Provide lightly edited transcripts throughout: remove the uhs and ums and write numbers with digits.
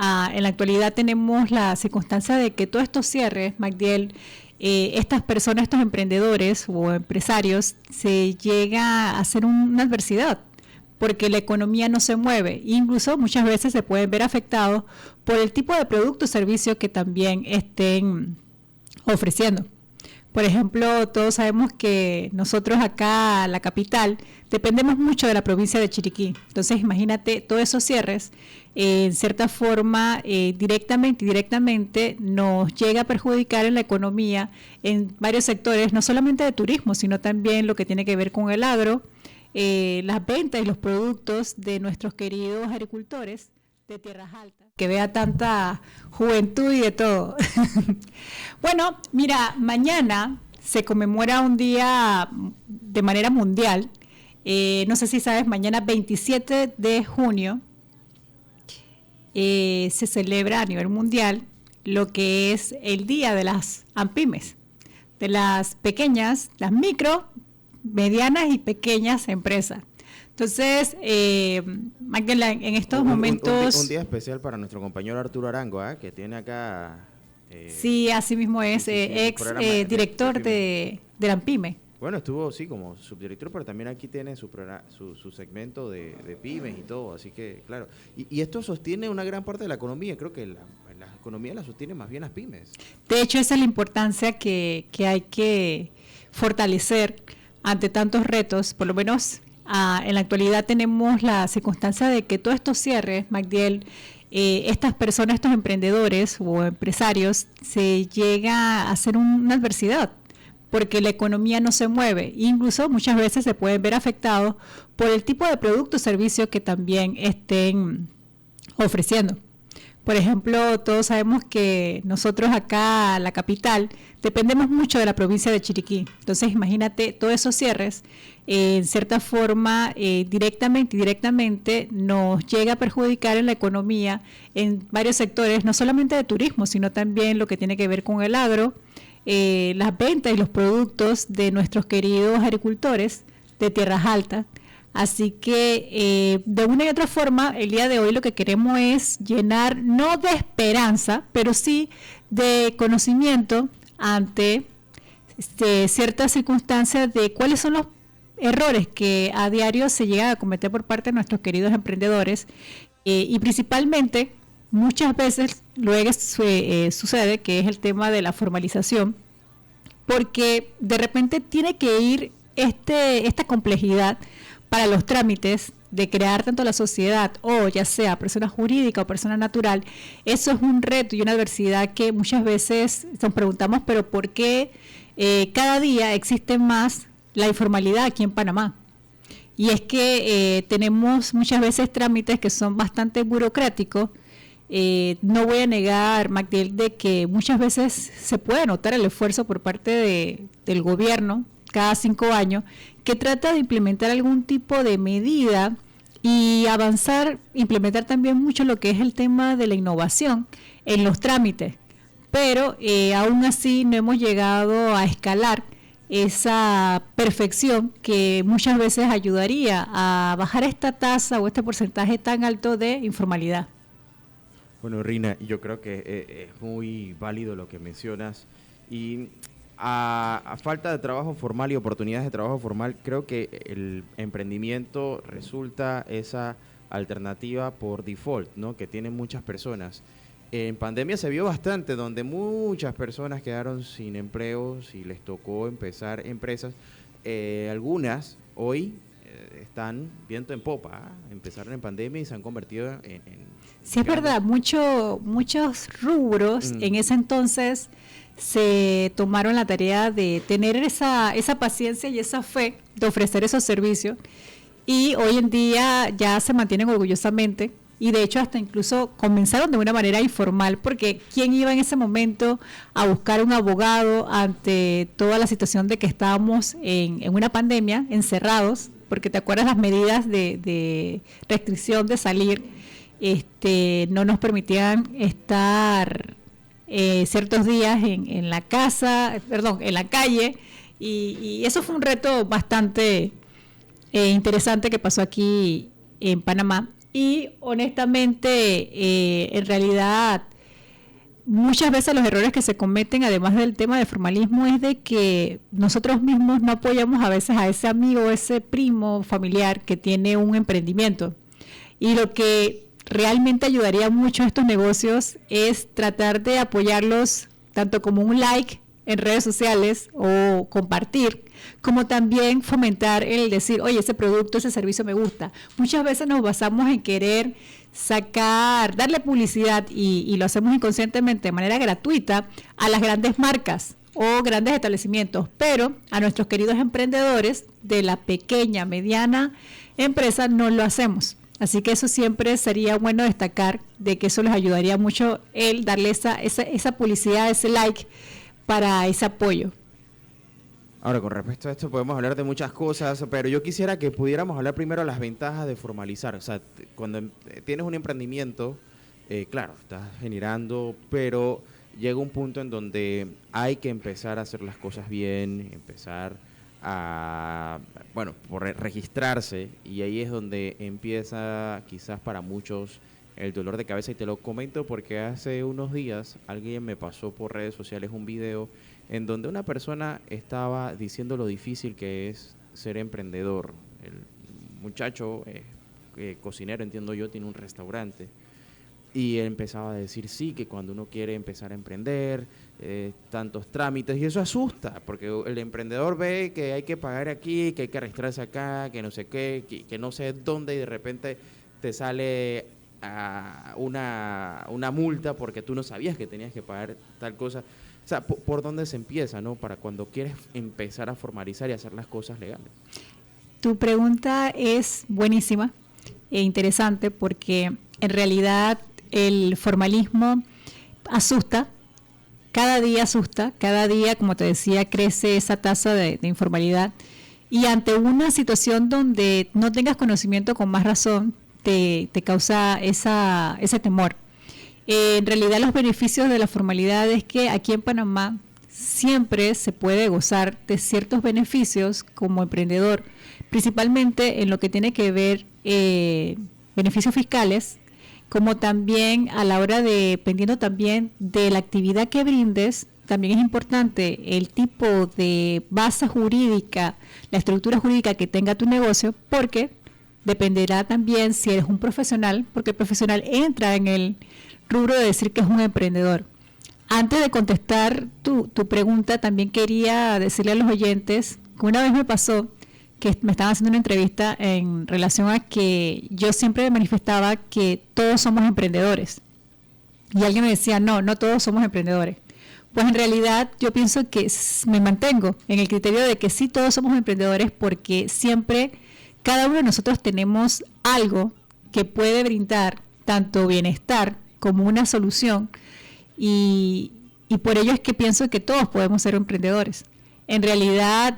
En la actualidad tenemos la circunstancia de que todos estos cierres, Magdiel, estas personas, estos emprendedores o empresarios, se llega a hacer una adversidad porque la economía no se mueve. Incluso muchas veces se pueden ver afectados por el tipo de producto o servicio que también estén ofreciendo. Por ejemplo, todos sabemos que nosotros acá, la capital, dependemos mucho de la provincia de Chiriquí. Entonces, imagínate, todos esos cierres, en cierta forma, directamente y indirectamente, nos llega a perjudicar en la economía en varios sectores, no solamente de turismo, sino también lo que tiene que ver con el agro, las ventas y los productos de nuestros queridos agricultores de Tierras Altas, que vea tanta juventud y de todo. Bueno, mira, mañana se conmemora un día de manera mundial. No sé si sabes, mañana 27 de junio se celebra a nivel mundial lo que es el Día de las AMPIMES, de las pequeñas, las micro, medianas y pequeñas empresas. Entonces, Magdalena, en estos momentos... Un día especial para nuestro compañero Arturo Arango, que tiene acá... sí, así mismo es, ex director de la AMPIME. Bueno, estuvo, sí, como subdirector, pero también aquí tiene su segmento de pymes y todo, así que, claro. Y esto sostiene una gran parte de la economía, creo que la economía la sostiene más bien las pymes. De hecho, esa es la importancia que hay que fortalecer ante tantos retos, por lo menos... en la actualidad tenemos la circunstancia de que todos estos cierres, Magdiel, estas personas, estos emprendedores o empresarios, se llega a hacer una adversidad porque la economía no se mueve. Incluso muchas veces se pueden ver afectados por el tipo de producto o servicio que también estén ofreciendo. Por ejemplo, todos sabemos que nosotros acá, la capital, dependemos mucho de la provincia de Chiriquí. Entonces, imagínate, todos esos cierres, en cierta forma, directamente y indirectamente, nos llega a perjudicar en la economía en varios sectores, no solamente de turismo, sino también lo que tiene que ver con el agro, las ventas y los productos de nuestros queridos agricultores de Tierras Altas. Así que de una y otra forma, el día de hoy lo que queremos es llenar, no de esperanza, pero sí de conocimiento ante ciertas circunstancias de cuáles son los errores que a diario se llegan a cometer por parte de nuestros queridos emprendedores y principalmente muchas veces luego sucede que es el tema de la formalización, porque de repente tiene que ir esta complejidad para los trámites de crear tanto la sociedad o ya sea persona jurídica o persona natural. Eso es un reto y una adversidad que muchas veces nos preguntamos, pero ¿por qué cada día existe más la informalidad aquí en Panamá? Y es que tenemos muchas veces trámites que son bastante burocráticos. No voy a negar, Magdiel, de que muchas veces se puede notar el esfuerzo por parte del gobierno cada 5 años, que trata de implementar algún tipo de medida y implementar también mucho lo que es el tema de la innovación en los trámites, pero aún así no hemos llegado a escalar esa perfección que muchas veces ayudaría a bajar esta tasa o este porcentaje tan alto de informalidad. Bueno, Rina, yo creo que es muy válido lo que mencionas y a falta de trabajo formal y oportunidades de trabajo formal, creo que el emprendimiento resulta esa alternativa por default, ¿no?, que tienen muchas personas. En pandemia se vio bastante, donde muchas personas quedaron sin empleos y les tocó empezar empresas. Algunas hoy están viento en popa, empezaron en pandemia y se han convertido en sí, es verdad, muchos rubros en ese entonces se tomaron la tarea de tener esa paciencia y esa fe de ofrecer esos servicios y hoy en día ya se mantienen orgullosamente y de hecho hasta incluso comenzaron de una manera informal porque ¿quién iba en ese momento a buscar un abogado ante toda la situación de que estábamos en una pandemia, encerrados? Porque te acuerdas las medidas de restricción de salir, no nos permitían estar ciertos días en la casa, en la calle, y eso fue un reto bastante interesante que pasó aquí en Panamá. y honestamente, en realidad, muchas veces los errores que se cometen, además del tema del formalismo, es de que nosotros mismos no apoyamos a veces a ese amigo, ese primo familiar que tiene un emprendimiento. Y lo que realmente ayudaría mucho a estos negocios es tratar de apoyarlos tanto como un like en redes sociales o compartir, como también fomentar el decir, oye, ese producto, ese servicio me gusta. Muchas veces nos basamos en querer darle publicidad y lo hacemos inconscientemente de manera gratuita a las grandes marcas o grandes establecimientos, pero a nuestros queridos emprendedores de la pequeña, mediana empresa no lo hacemos. Así que eso siempre sería bueno destacar, de que eso les ayudaría mucho el darle esa publicidad, ese like para ese apoyo. Ahora, con respecto a esto podemos hablar de muchas cosas, pero yo quisiera que pudiéramos hablar primero de las ventajas de formalizar. O sea, cuando tienes un emprendimiento, claro, estás generando, pero llega un punto en donde hay que empezar a hacer las cosas bien, empezar a, bueno, por registrarse, y ahí es donde empieza quizás para muchos el dolor de cabeza. Y te lo comento porque hace unos días alguien me pasó por redes sociales un video en donde una persona estaba diciendo lo difícil que es ser emprendedor. El muchacho, cocinero, entiendo yo, tiene un restaurante, y él empezaba a decir sí, que cuando uno quiere empezar a emprender, tantos trámites, y eso asusta, porque el emprendedor ve que hay que pagar aquí, que hay que registrarse acá, que no sé qué, que no sé dónde, y de repente te sale una multa porque tú no sabías que tenías que pagar tal cosa. O sea, ¿por dónde se empieza, no? Para cuando quieres empezar a formalizar y hacer las cosas legales. Tu pregunta es buenísima e interesante, porque en realidad el formalismo asusta, cada día, como te decía, crece esa tasa de informalidad, y ante una situación donde no tengas conocimiento, con más razón te causa ese temor. En realidad los beneficios de la formalidad es que aquí en Panamá siempre se puede gozar de ciertos beneficios como emprendedor, principalmente en lo que tiene que ver beneficios fiscales, como también a la hora de, dependiendo también de la actividad que brindes, también es importante el tipo de base jurídica, la estructura jurídica que tenga tu negocio, porque dependerá también si eres un profesional, porque el profesional entra en el rubro de decir que es un emprendedor. Antes de contestar tu pregunta, también quería decirle a los oyentes que una vez me pasó que me estaban haciendo una entrevista en relación a que yo siempre manifestaba que todos somos emprendedores. Y alguien me decía, no todos somos emprendedores. Pues en realidad yo pienso que me mantengo en el criterio de que sí todos somos emprendedores, porque siempre cada uno de nosotros tenemos algo que puede brindar tanto bienestar como una solución, y por ello es que pienso que todos podemos ser emprendedores. En realidad,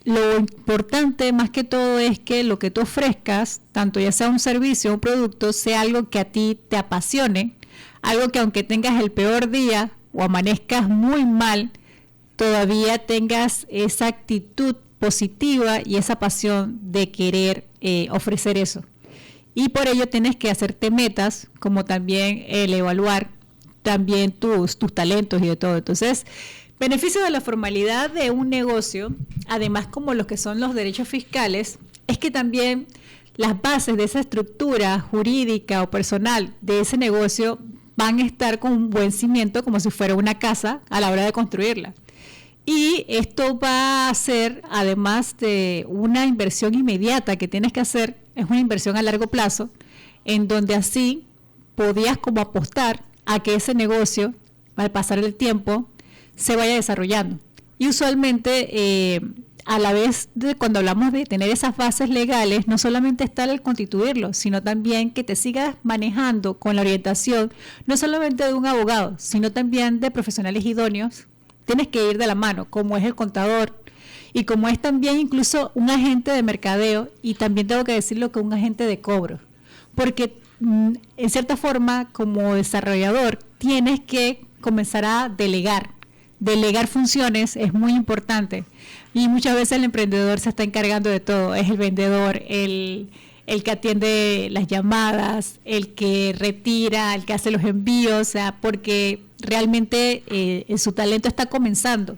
lo importante más que todo es que lo que tú ofrezcas, tanto ya sea un servicio o un producto, sea algo que a ti te apasione, algo que aunque tengas el peor día o amanezcas muy mal, todavía tengas esa actitud positiva y esa pasión de querer ofrecer eso. Y por ello tienes que hacerte metas, como también el evaluar también tus talentos y de todo. Entonces, beneficio de la formalidad de un negocio, además como los que son los derechos fiscales, es que también las bases de esa estructura jurídica o personal de ese negocio van a estar con un buen cimiento, como si fuera una casa a la hora de construirla. Y esto va a ser, además de una inversión inmediata que tienes que hacer, es una inversión a largo plazo, en donde así podías como apostar a que ese negocio, al pasar el tiempo, se vaya desarrollando. Y usualmente, a la vez de cuando hablamos de tener esas bases legales, no solamente está el constituirlo, sino también que te sigas manejando con la orientación, no solamente de un abogado, sino también de profesionales idóneos. Tienes que ir de la mano, como es el contador y como es también incluso un agente de mercadeo, y también tengo que decirlo que un agente de cobro, porque en cierta forma como desarrollador tienes que comenzar a delegar funciones. Es muy importante, y muchas veces el emprendedor se está encargando de todo, es el vendedor, el el que atiende las llamadas, el que retira, el que hace los envíos, o sea, porque realmente su talento está comenzando.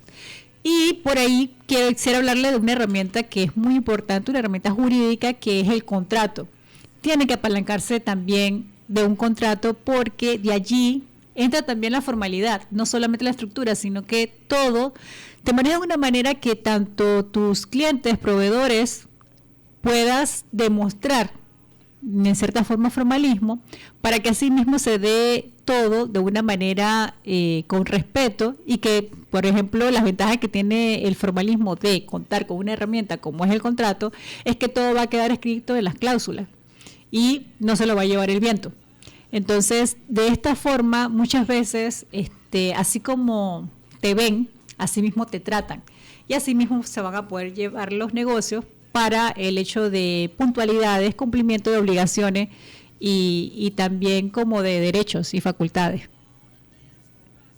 Y por ahí quisiera hablarle de una herramienta que es muy importante, una herramienta jurídica, que es el contrato. Tiene que apalancarse también de un contrato, porque de allí entra también la formalidad, no solamente la estructura, sino que todo te maneja de una manera que tanto tus clientes, proveedores, puedas demostrar en cierta forma formalismo, para que así mismo se dé todo de una manera con respeto, y que, por ejemplo, las ventajas que tiene el formalismo de contar con una herramienta como es el contrato, es que todo va a quedar escrito en las cláusulas y no se lo va a llevar el viento. Entonces, de esta forma, muchas veces, así como te ven, así mismo te tratan, y así mismo se van a poder llevar los negocios para el hecho de puntualidades, cumplimiento de obligaciones y también como de derechos y facultades.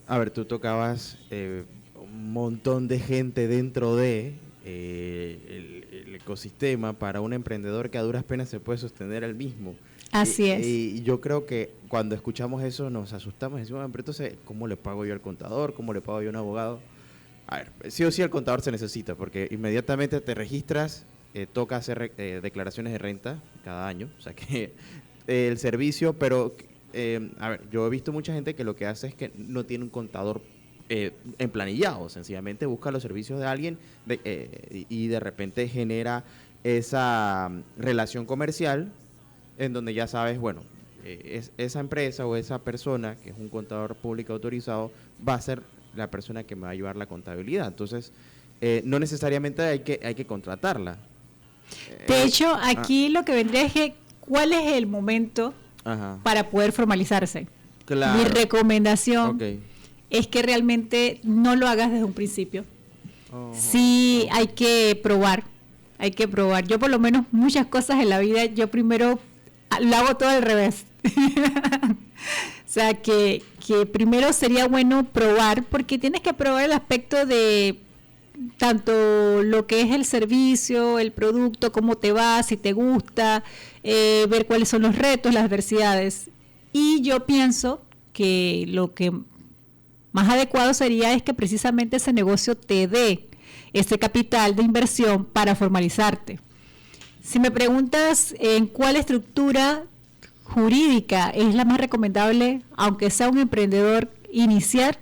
A ver, tú tocabas un montón de gente dentro de el ecosistema para un emprendedor que a duras penas se puede sostener al mismo. Así es. Y yo creo que cuando escuchamos eso nos asustamos y decimos, pero entonces, ¿cómo le pago yo al contador? ¿Cómo le pago yo a un abogado? A ver, sí o sí el contador se necesita, porque inmediatamente te registras, toca hacer declaraciones de renta cada año, o sea que el servicio, pero a ver, yo he visto mucha gente que lo que hace es que no tiene un contador emplanillado, sencillamente busca los servicios de alguien y de repente genera esa relación comercial en donde ya sabes, bueno, esa empresa o esa persona que es un contador público autorizado va a ser la persona que me va a llevar la contabilidad. Entonces, no necesariamente hay que contratarla. De hecho, aquí lo que vendría es que, ¿cuál es el momento para poder formalizarse? Claro. Mi recomendación es que realmente no lo hagas desde un principio. Sí, hay que probar. Yo por lo menos muchas cosas en la vida, yo primero lo hago todo al revés. O sea, que primero sería bueno probar, porque tienes que probar el aspecto de tanto lo que es el servicio, el producto, cómo te va, si te gusta, ver cuáles son los retos, las adversidades. Y yo pienso que lo que más adecuado sería es que precisamente ese negocio te dé ese capital de inversión para formalizarte. Si me preguntas en cuál estructura jurídica es la más recomendable, aunque sea un emprendedor iniciar,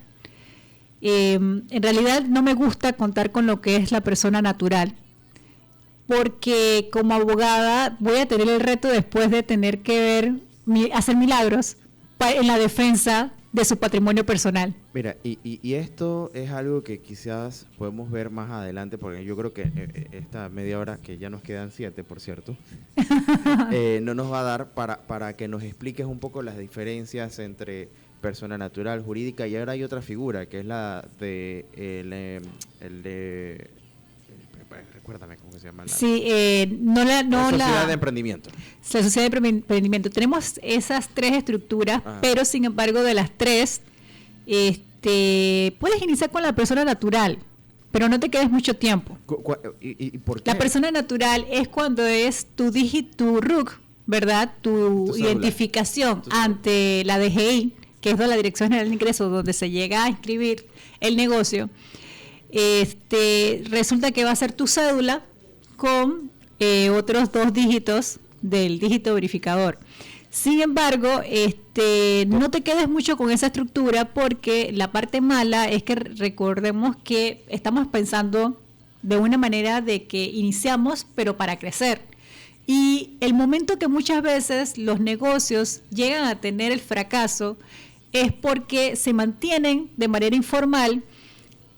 en realidad no me gusta contar con lo que es la persona natural, porque como abogada voy a tener el reto después de tener que hacer milagros en la defensa de su patrimonio personal. Mira, y esto es algo que quizás podemos ver más adelante, porque yo creo que esta media hora, que ya nos quedan 7, por cierto, no nos va a dar para que nos expliques un poco las diferencias entre persona natural, jurídica, y ahora hay otra figura, que es la de recuérdame cómo se llama. Sí, la sociedad de emprendimiento. La sociedad de emprendimiento. Tenemos esas tres estructuras, pero sin embargo de las tres, puedes iniciar con la persona natural, pero no te quedes mucho tiempo. ¿Y por qué? La persona natural es cuando es tu RUC, ¿verdad? Tu identificación ante la DGI, que es la Dirección General de Ingresos, donde se llega a inscribir el negocio. Resulta que va a ser tu cédula con otros 2 dígitos del dígito verificador. Sin embargo, no te quedes mucho con esa estructura, porque la parte mala es que recordemos que estamos pensando de una manera de que iniciamos, pero para crecer. Y el momento que muchas veces los negocios llegan a tener el fracaso es porque se mantienen de manera informal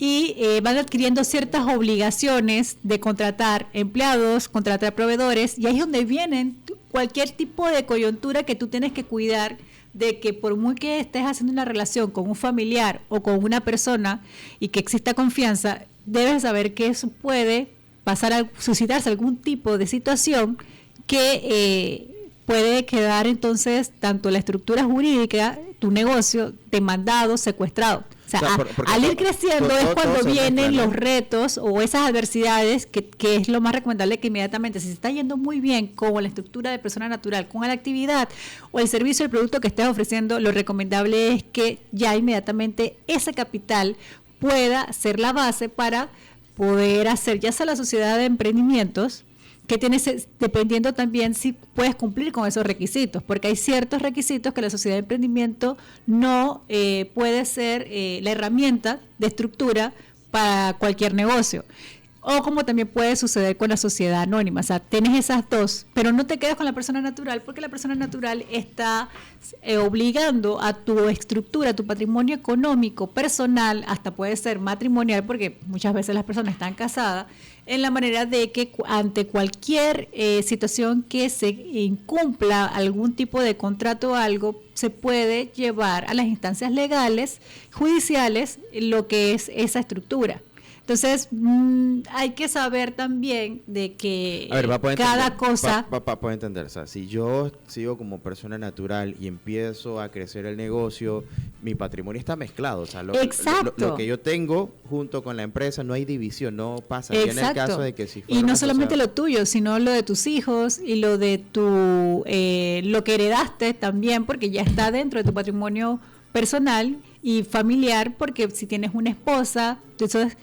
y van adquiriendo ciertas obligaciones de contratar empleados, contratar proveedores, y ahí es donde vienen cualquier tipo de coyuntura que tú tienes que cuidar de que, por muy que estés haciendo una relación con un familiar o con una persona y que exista confianza, debes saber que eso puede pasar a suscitarse algún tipo de situación que puede quedar entonces tanto la estructura jurídica, tu negocio, demandado, secuestrado. O sea, al ir creciendo es cuando vienen los retos o esas adversidades que es lo más recomendable que inmediatamente, si se está yendo muy bien con la estructura de persona natural, con la actividad o el servicio o el producto que estés ofreciendo, lo recomendable es que ya inmediatamente ese capital pueda ser la base para poder hacer ya sea la sociedad de emprendimientos, que tienes, dependiendo también si puedes cumplir con esos requisitos, porque hay ciertos requisitos que la sociedad de emprendimiento no puede ser la herramienta de estructura para cualquier negocio. O como también puede suceder con la sociedad anónima, o sea, tienes esas dos, pero no te quedas con la persona natural, porque la persona natural está obligando a tu estructura, a tu patrimonio económico, personal, hasta puede ser matrimonial, porque muchas veces las personas están casadas, en la manera de que ante cualquier situación que se incumpla algún tipo de contrato o algo, se puede llevar a las instancias legales, judiciales, lo que es esa estructura. Entonces, hay que saber también de que cada cosa... Para entender, o sea, si yo sigo como persona natural y empiezo a crecer el negocio, mi patrimonio está mezclado. O sea, lo que yo tengo junto con la empresa, no hay división, no pasa. Y en el caso de que si fuera y no solamente lo tuyo, sino lo de tus hijos y lo de lo que heredaste también, porque ya está dentro de tu patrimonio personal y familiar, porque si tienes una esposa, entonces...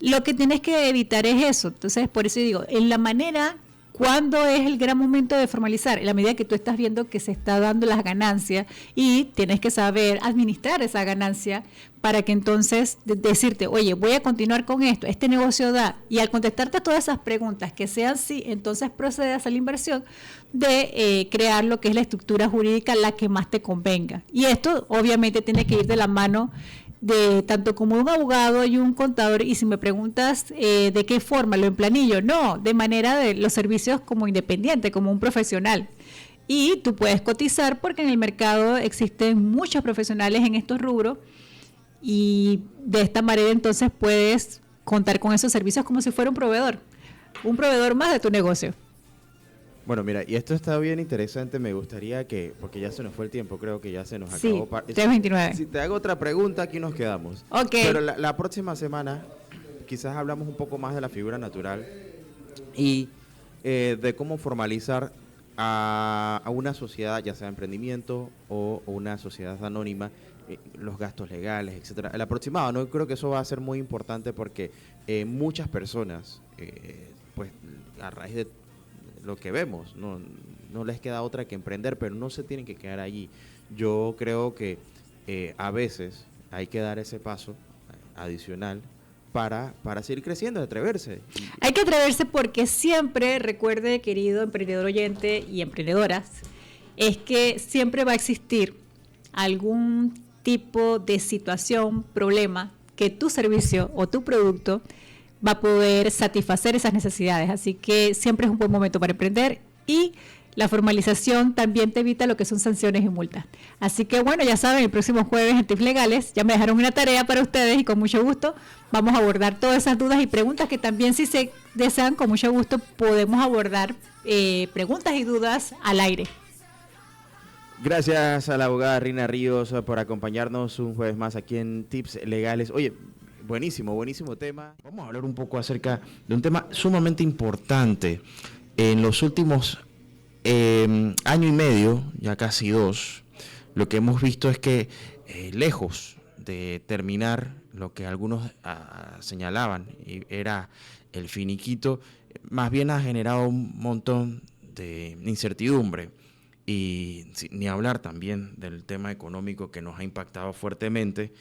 Lo que tienes que evitar es eso. Entonces, por eso digo, en la manera, ¿cuándo es el gran momento de formalizar? En la medida que tú estás viendo que se está dando las ganancias y tienes que saber administrar esa ganancia para que entonces decirte, oye, voy a continuar con esto, este negocio da. Y al contestarte todas esas preguntas que sean sí, entonces procedas a la inversión de crear lo que es la estructura jurídica, la que más te convenga. Y esto obviamente tiene que ir de la mano de tanto como un abogado y un contador. Y si me preguntas de qué forma, lo emplanillo, no, de manera de los servicios como independiente, como un profesional. Y tú puedes cotizar porque en el mercado existen muchos profesionales en estos rubros y de esta manera entonces puedes contar con esos servicios como si fuera un proveedor más de tu negocio. Bueno, mira, y esto está bien interesante, me gustaría que, porque ya se nos fue el tiempo, creo que ya se nos acabó. 3:29. Si te hago otra pregunta, aquí nos quedamos. Ok. Pero la próxima semana quizás hablamos un poco más de la figura natural y de cómo formalizar a una sociedad, ya sea emprendimiento o una sociedad anónima, los gastos legales, etcétera. El aproximado, ¿no? Creo que eso va a ser muy importante porque muchas personas, pues a raíz de lo que vemos, no les queda otra que emprender, pero no se tienen que quedar allí. Yo creo que a veces hay que dar ese paso adicional para seguir creciendo, atreverse. Hay que atreverse porque siempre, recuerde, querido emprendedor oyente y emprendedoras, es que siempre va a existir algún tipo de situación, problema, que tu servicio o tu producto va a poder satisfacer esas necesidades. Así que siempre es un buen momento para emprender y la formalización también te evita lo que son sanciones y multas. Así que bueno, ya saben, el próximo jueves en Tips Legales ya me dejaron una tarea para ustedes y con mucho gusto vamos a abordar todas esas dudas y preguntas que también si se desean, con mucho gusto podemos abordar preguntas y dudas al aire. Gracias a la abogada Rina Ríos por acompañarnos un jueves más aquí en Tips Legales. Oye, buenísimo tema. Vamos a hablar un poco acerca de un tema sumamente importante. En los últimos año y medio, ya casi 2, lo que hemos visto es que lejos de terminar lo que algunos señalaban y era el finiquito, más bien ha generado un montón de incertidumbre. Y ni hablar también del tema económico que nos ha impactado fuertemente.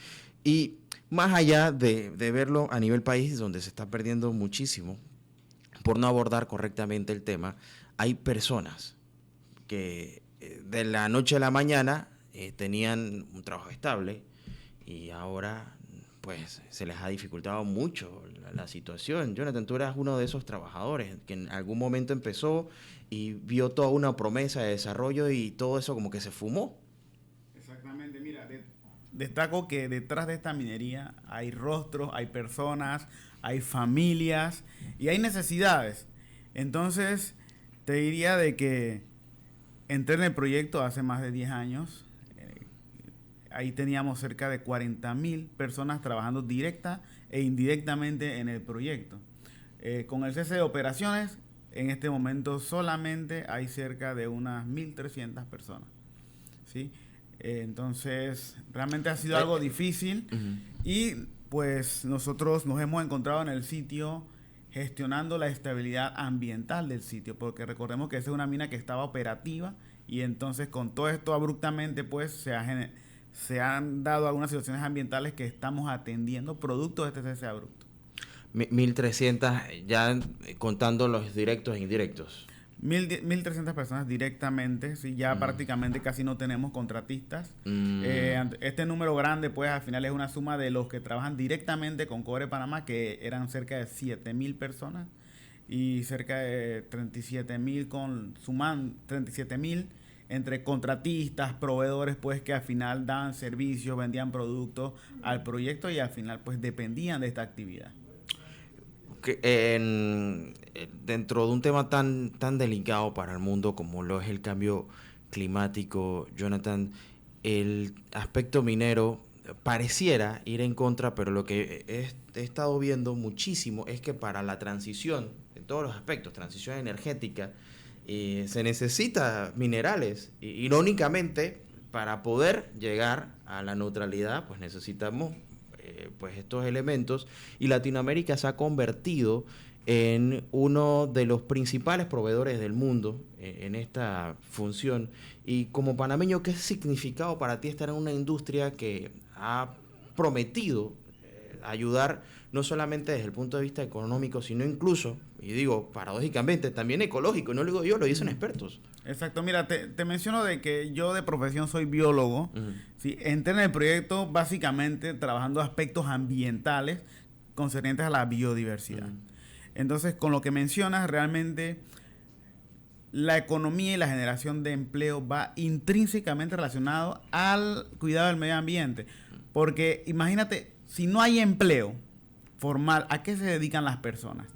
Y más allá de verlo a nivel país, donde se está perdiendo muchísimo por no abordar correctamente el tema, hay personas que de la noche a la mañana tenían un trabajo estable y ahora pues se les ha dificultado mucho la situación. Jonathan, tú eras uno de esos trabajadores que en algún momento empezó y vio toda una promesa de desarrollo y todo eso como que se fumó. Exactamente, mira, destaco que detrás de esta minería hay rostros, hay personas, hay familias y hay necesidades. Entonces, te diría de que entré en el proyecto hace más de 10 años. ahí teníamos cerca de 40.000 personas trabajando directa e indirectamente en el proyecto. Con el cese de operaciones, en este momento solamente hay cerca de unas 1.300 personas, ¿sí? Entonces, realmente ha sido algo difícil y pues nosotros nos hemos encontrado en el sitio gestionando la estabilidad ambiental del sitio, porque recordemos que esa es una mina que estaba operativa y entonces con todo esto abruptamente pues se han dado algunas situaciones ambientales que estamos atendiendo producto de este cese abrupto. 1.300 ya contando los directos e indirectos. 1.300 personas directamente, sí, ya prácticamente casi no tenemos contratistas. Este número grande, pues al final es una suma de los que trabajan directamente con Cobre Panamá, que eran cerca de 7.000 personas, y cerca de 37.000 suman 37.000 entre contratistas, proveedores, pues que al final daban servicios, vendían productos al proyecto y al final pues dependían de esta actividad. Dentro de un tema tan delicado para el mundo como lo es el cambio climático, Jonathan, el aspecto minero pareciera ir en contra, pero lo que he estado viendo muchísimo es que para la transición, en todos los aspectos, transición energética, se necesita minerales. Irónicamente, para poder llegar a la neutralidad, pues necesitamos pues estos elementos, y Latinoamérica se ha convertido en uno de los principales proveedores del mundo en esta función. Y como panameño, ¿qué significado para ti estar en una industria que ha prometido ayudar no solamente desde el punto de vista económico, sino incluso, y digo paradójicamente, también ecológico? No lo digo yo, lo dicen expertos. Exacto, mira, te menciono de que yo de profesión soy biólogo. ¿Sí? Entré en el proyecto básicamente trabajando aspectos ambientales concernientes a la biodiversidad. Entonces, con lo que mencionas, realmente la economía y la generación de empleo va intrínsecamente relacionado al cuidado del medio ambiente. Porque imagínate, si no hay empleo formal, ¿a qué se dedican las personas?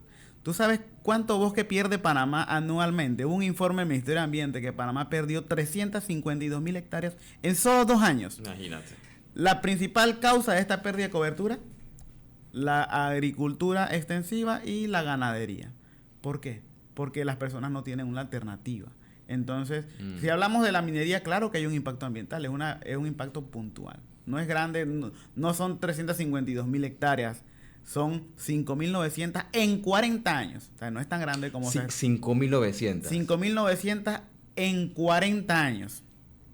¿Tú sabes cuánto bosque pierde Panamá anualmente? Hubo un informe del Ministerio de Ambiente que Panamá perdió 352.000 hectáreas en solo 2 años. Imagínate. La principal causa de esta pérdida de cobertura, la agricultura extensiva y la ganadería. ¿Por qué? Porque las personas no tienen una alternativa. Entonces, si hablamos de la minería, claro que hay un impacto ambiental, es un impacto puntual. No es grande, no son 352.000 hectáreas. Son 5.900 en 40 años. O sea, no es tan grande como... 5.900. 5.900 en 40 años.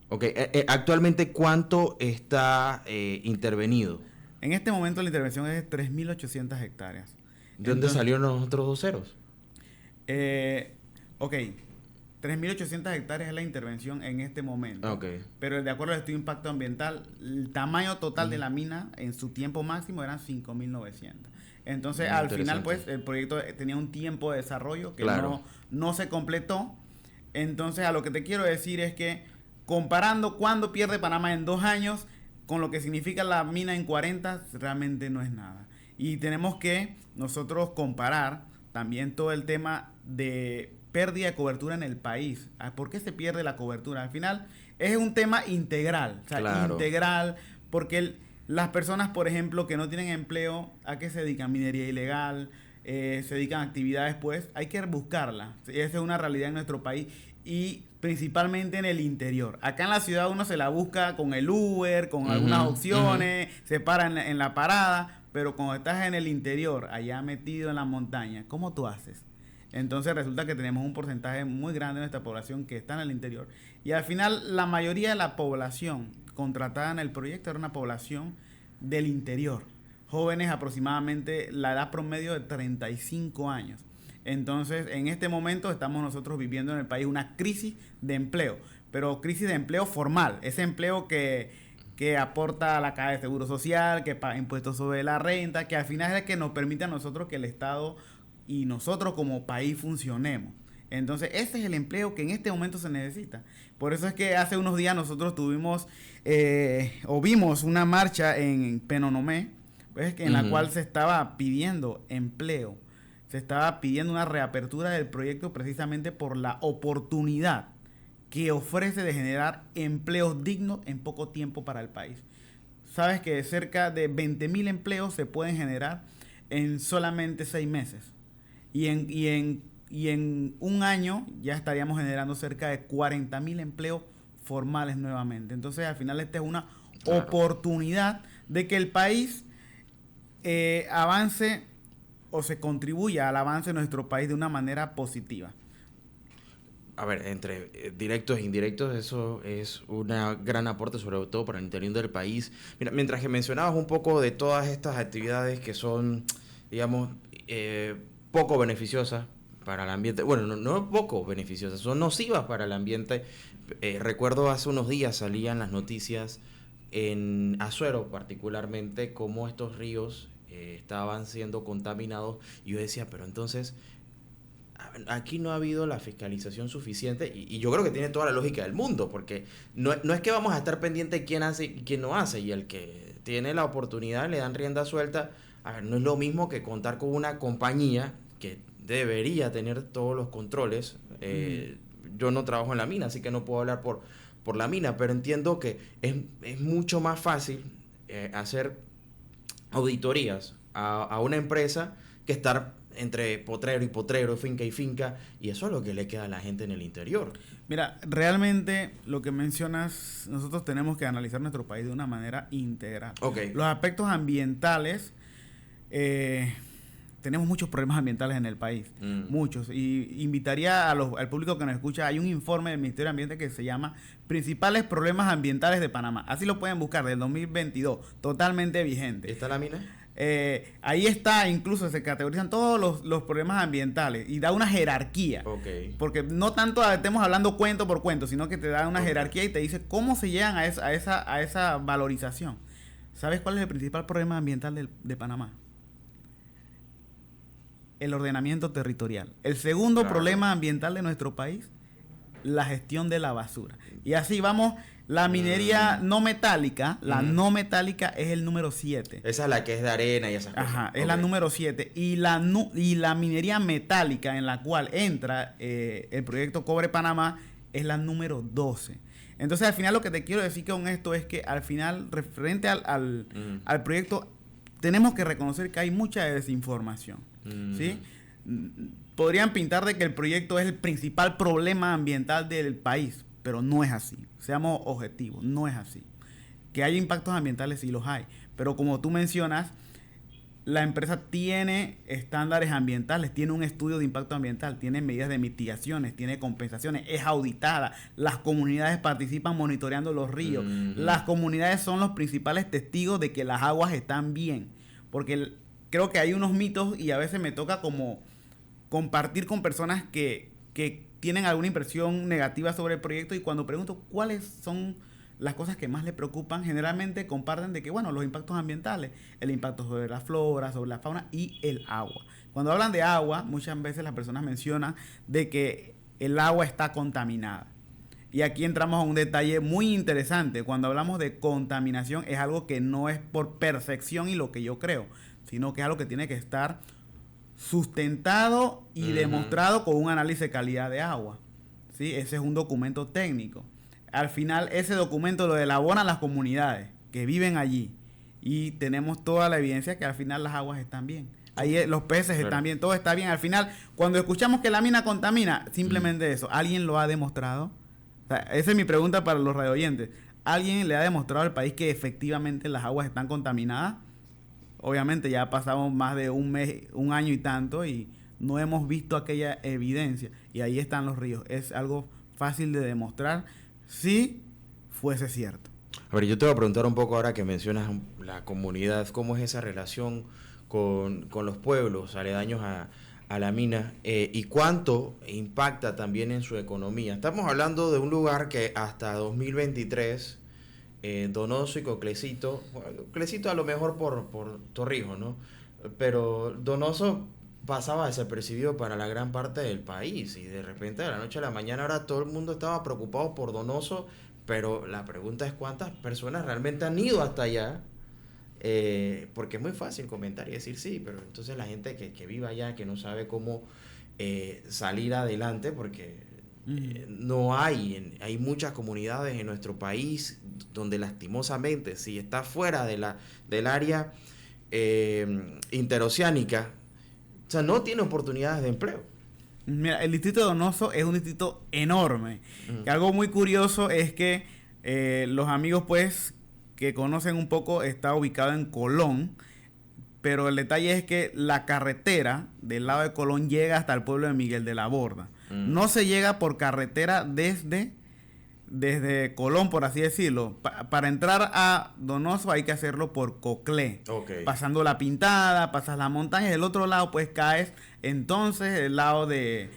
Ok, actualmente, ¿cuánto está intervenido? En este momento la intervención es de 3.800 hectáreas. ¿De dónde salieron los otros 2 ceros? Ok, 3.800 hectáreas es la intervención en este momento. Okay. Pero de acuerdo al estudio de impacto ambiental, el tamaño total de la mina en su tiempo máximo eran 5.900. Entonces, al final, pues, el proyecto tenía un tiempo de desarrollo que no se completó. Entonces, a lo que te quiero decir es que, comparando cuándo pierde Panamá en 2 años con lo que significa la mina en 40, realmente no es nada. Y tenemos que nosotros comparar también todo el tema de pérdida de cobertura en el país. ¿Por qué se pierde la cobertura? Al final es un tema integral, o sea, integral, porque las personas, por ejemplo, que no tienen empleo, ¿a qué se dedican? Minería ilegal, se dedican a actividades, pues hay que buscarla. Esa es una realidad en nuestro país y principalmente en el interior. Acá en la ciudad uno se la busca con el Uber, con algunas opciones, se para en la parada, pero cuando estás en el interior, allá metido en la montaña, ¿cómo tú haces? Entonces resulta que tenemos un porcentaje muy grande de nuestra población que está en el interior. Y al final la mayoría de la población contratada en el proyecto era una población del interior. Jóvenes aproximadamente la edad promedio de 35 años. Entonces en este momento estamos nosotros viviendo en el país una crisis de empleo. Pero crisis de empleo formal. Ese empleo que aporta a la caja de seguro social, que paga impuestos sobre la renta, que al final es el que nos permite a nosotros que el Estado y nosotros como país funcionemos. Entonces, ese es el empleo que en este momento se necesita. Por eso es que hace unos días nosotros vimos una marcha en Penonomé, pues, en la cual se estaba pidiendo empleo. Se estaba pidiendo una reapertura del proyecto precisamente por la oportunidad que ofrece de generar empleos dignos en poco tiempo para el país. Sabes que cerca de 20.000 empleos se pueden generar en solamente 6 meses. Y en un año ya estaríamos generando cerca de 40.000 empleos formales nuevamente. Entonces, al final, esta es una oportunidad de que el país avance o se contribuya al avance de nuestro país de una manera positiva. A ver, entre directos e indirectos, eso es un gran aporte, sobre todo para el interior del país. Mira, mientras que mencionabas un poco de todas estas actividades que son, digamos, poco beneficiosas para el ambiente, bueno, no poco beneficiosas, son nocivas para el ambiente. Recuerdo hace unos días salían las noticias en Azuero, particularmente, cómo estos ríos estaban siendo contaminados, y yo decía, pero entonces aquí no ha habido la fiscalización suficiente, y yo creo que tiene toda la lógica del mundo, porque no es que vamos a estar pendientes de quién hace y quién no hace, y el que tiene la oportunidad le dan rienda suelta. A ver, no es lo mismo que contar con una compañía que debería tener todos los controles. Yo no trabajo en la mina, así que no puedo hablar por la mina, pero entiendo que es mucho más fácil hacer auditorías a una empresa que estar entre potrero y potrero, finca y finca, y eso es lo que le queda a la gente en el interior. Mira, realmente lo que mencionas, nosotros tenemos que analizar nuestro país de una manera integral. Okay. Los aspectos ambientales, tenemos muchos problemas ambientales en el país, muchos, y invitaría al público que nos escucha, hay un informe del Ministerio de Ambiente que se llama Principales Problemas Ambientales de Panamá, así lo pueden buscar, del 2022, totalmente vigente. ¿Está la mina? Ahí está, incluso se categorizan todos los problemas ambientales y da una jerarquía. Okay. Porque no tanto estemos hablando cuento por cuento, sino que te da una jerarquía y te dice cómo se llegan a esa valorización. ¿Sabes cuál es el principal problema ambiental de Panamá? El ordenamiento territorial. El segundo problema ambiental de nuestro país, la gestión de la basura. Y así vamos. La minería no metálica, no metálica es el número 7. Esa es la que es de arena y esas cosas. Ajá, es la número 7. Y la minería metálica en la cual entra el proyecto Cobre Panamá es la número 12. Entonces, al final, lo que te quiero decir con esto es que al final, referente al proyecto, tenemos que reconocer que hay mucha desinformación. ¿Sí? Podrían pintar de que el proyecto es el principal problema ambiental del país, pero no es así. Seamos objetivos, no es así. Que hay impactos ambientales, sí los hay. Pero como tú mencionas, la empresa tiene estándares ambientales, tiene un estudio de impacto ambiental, tiene medidas de mitigaciones, tiene compensaciones, es auditada. Las comunidades participan monitoreando los ríos. Las comunidades son los principales testigos de que las aguas están bien. Porque creo que hay unos mitos y a veces me toca como compartir con personas que tienen alguna impresión negativa sobre el proyecto, y cuando pregunto cuáles son las cosas que más les preocupan, generalmente comparten de que, bueno, los impactos ambientales, el impacto sobre la flora, sobre la fauna y el agua. Cuando hablan de agua, muchas veces las personas mencionan de que el agua está contaminada. Y aquí entramos a un detalle muy interesante. Cuando hablamos de contaminación, es algo que no es por percepción y lo que yo creo, sino que es algo que tiene que estar sustentado y demostrado con un análisis de calidad de agua. ¿Sí? Ese es un documento técnico. Al final, ese documento lo elaboran las comunidades que viven allí, y tenemos toda la evidencia que al final las aguas están bien. Ahí los peces están bien, todo está bien. Al final, cuando escuchamos que la mina contamina, simplemente eso. ¿Alguien lo ha demostrado? O sea, esa es mi pregunta para los radioyentes. ¿Alguien le ha demostrado al país que efectivamente las aguas están contaminadas? Obviamente ya pasamos más de un mes, un año y tanto, y no hemos visto aquella evidencia. Y ahí están los ríos. Es algo fácil de demostrar si fuese cierto. A ver, yo te voy a preguntar un poco ahora que mencionas la comunidad, ¿cómo es esa relación con los pueblos aledaños a la mina, y cuánto impacta también en su economía? Estamos hablando de un lugar que hasta 2023... Donoso y Coclecito, bueno, Coclecito a lo mejor por Torrijos, ¿no? Pero Donoso pasaba desapercibido para la gran parte del país, y de repente de la noche a la mañana ahora todo el mundo estaba preocupado por Donoso, pero la pregunta es cuántas personas realmente han ido hasta allá, porque es muy fácil comentar y decir sí, pero entonces la gente que vive allá, que no sabe cómo salir adelante, porque No hay, hay muchas comunidades en nuestro país donde lastimosamente, si está fuera del área interoceánica, o sea, no tiene oportunidades de empleo. Mira, el distrito de Donoso es un distrito enorme. Y algo muy curioso es que los amigos, pues, que conocen un poco, está ubicado en Colón, pero el detalle es que la carretera del lado de Colón llega hasta el pueblo de Miguel de la Borda. No se llega por carretera desde Colón, por así decirlo. Para entrar a Donoso hay que hacerlo por Coclé. Pasando la Pintada, pasas la montaña y del otro lado pues caes entonces el lado de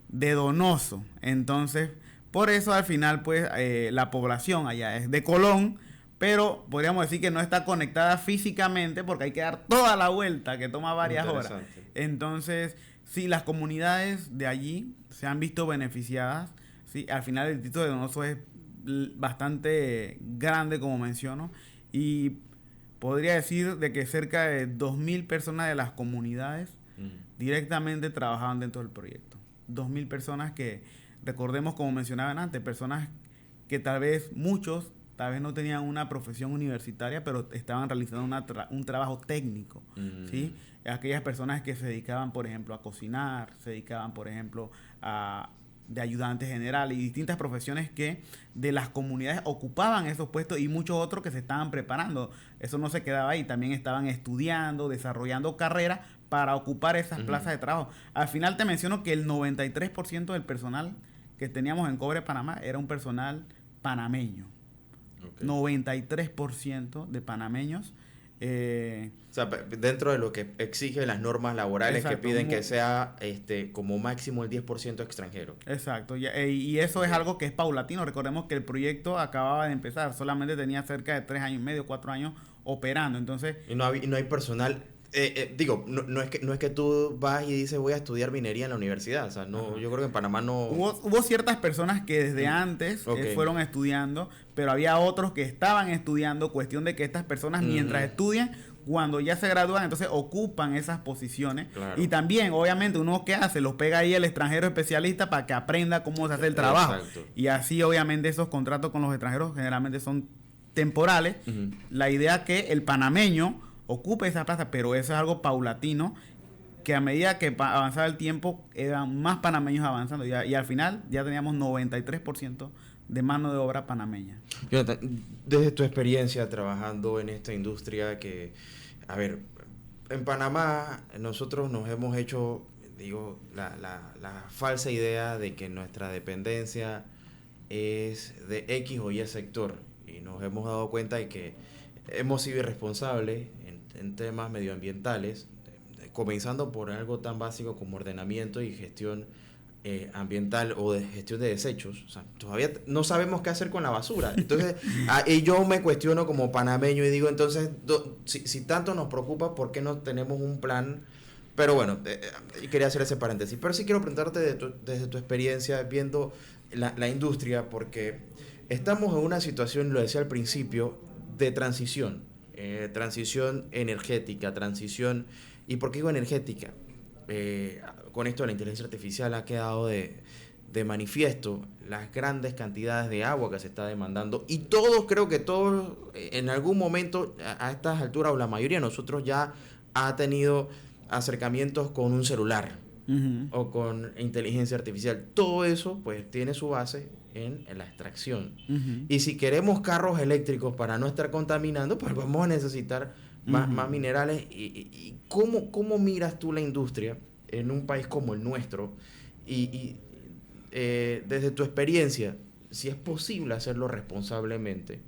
Donoso. Entonces, por eso al final pues la población allá es de Colón, pero podríamos decir que no está conectada físicamente porque hay que dar toda la vuelta que toma varias horas. Entonces, sí, las comunidades de allí se han visto beneficiadas. Sí, al final el distrito de Donoso es bastante grande, como menciono, y podría decir de que cerca de 2.000 personas de las comunidades directamente trabajaban dentro del proyecto. 2.000 personas que, recordemos, como mencionaban antes, personas que tal vez muchos no tenían una profesión universitaria, pero estaban realizando un trabajo técnico, ¿sí? Aquellas personas que se dedicaban, por ejemplo, a cocinar, se dedicaban, por ejemplo, de ayudante general y distintas profesiones que de las comunidades ocupaban esos puestos y muchos otros que se estaban preparando. Eso no se quedaba ahí, también estaban estudiando, desarrollando carreras para ocupar esas plazas de trabajo. Al final te menciono que el 93% del personal que teníamos en Cobre Panamá era un personal panameño. 93% de panameños. O sea, dentro de lo que exigen las normas laborales, exacto, que piden que sea como máximo el 10% extranjero. Exacto, y eso es algo que es paulatino. Recordemos que el proyecto acababa de empezar, solamente tenía cerca de 3 años y medio, 4 años operando. Entonces, y no hay personal. No es que tú vas y dices voy a estudiar minería en la universidad. O sea, no, yo creo que en Panamá no... Hubo ciertas personas que desde antes fueron estudiando, pero había otros que estaban estudiando. Cuestión de que estas personas mientras estudian, cuando ya se gradúan, entonces ocupan esas posiciones. Claro. Y también, obviamente, uno que hace, los pega ahí el extranjero especialista para que aprenda cómo se hace el trabajo. Exacto. Y así, obviamente, esos contratos con los extranjeros generalmente son temporales. La idea que el panameño ocupe esa plaza, pero eso es algo paulatino, que a medida que avanzaba el tiempo, eran más panameños avanzando, y al final ya teníamos 93% de mano de obra panameña. Jonathan, desde tu experiencia trabajando en esta industria a ver, en Panamá nosotros nos hemos hecho, la falsa idea de que nuestra dependencia es de X o Y sector, y nos hemos dado cuenta de que hemos sido irresponsables en temas medioambientales, comenzando por algo tan básico como ordenamiento y gestión ambiental o de gestión de desechos. O sea, todavía no sabemos qué hacer con la basura. Entonces, y yo me cuestiono como panameño y digo, entonces, si tanto nos preocupa, ¿por qué no tenemos un plan? Pero bueno, quería hacer ese paréntesis. Pero sí quiero preguntarte desde tu experiencia viendo la industria, porque estamos en una situación, lo decía al principio, de transición energética, ¿y por qué digo energética? Con esto de la inteligencia artificial ha quedado de manifiesto las grandes cantidades de agua que se está demandando, y creo que todos en algún momento a estas alturas, o la mayoría de nosotros ya ha tenido acercamientos con un celular o con inteligencia artificial. Todo eso pues tiene su base en la extracción. Y si queremos carros eléctricos para no estar contaminando, pues vamos a necesitar más minerales. ¿Y cómo miras tú la industria en un país como el nuestro? Y desde tu experiencia, si es posible hacerlo responsablemente,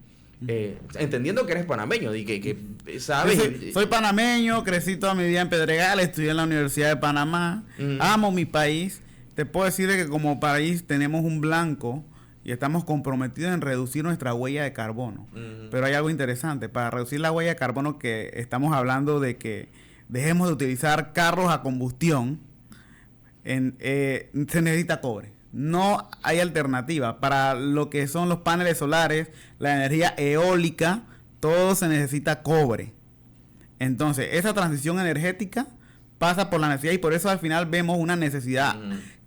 entendiendo que eres panameño y que sabes. Soy panameño, crecí toda mi vida en Pedregal, estudié en la Universidad de Panamá, amo mi país. Te puedo decir que como país tenemos un blanco y estamos comprometidos en reducir nuestra huella de carbono. Pero hay algo interesante. Para reducir la huella de carbono, que estamos hablando de que dejemos de utilizar carros a combustión, se necesita cobre. No hay alternativa. Para lo que son los paneles solares, la energía eólica, todo se necesita cobre. Entonces, esa transición energética pasa por la necesidad, y por eso al final vemos una necesidad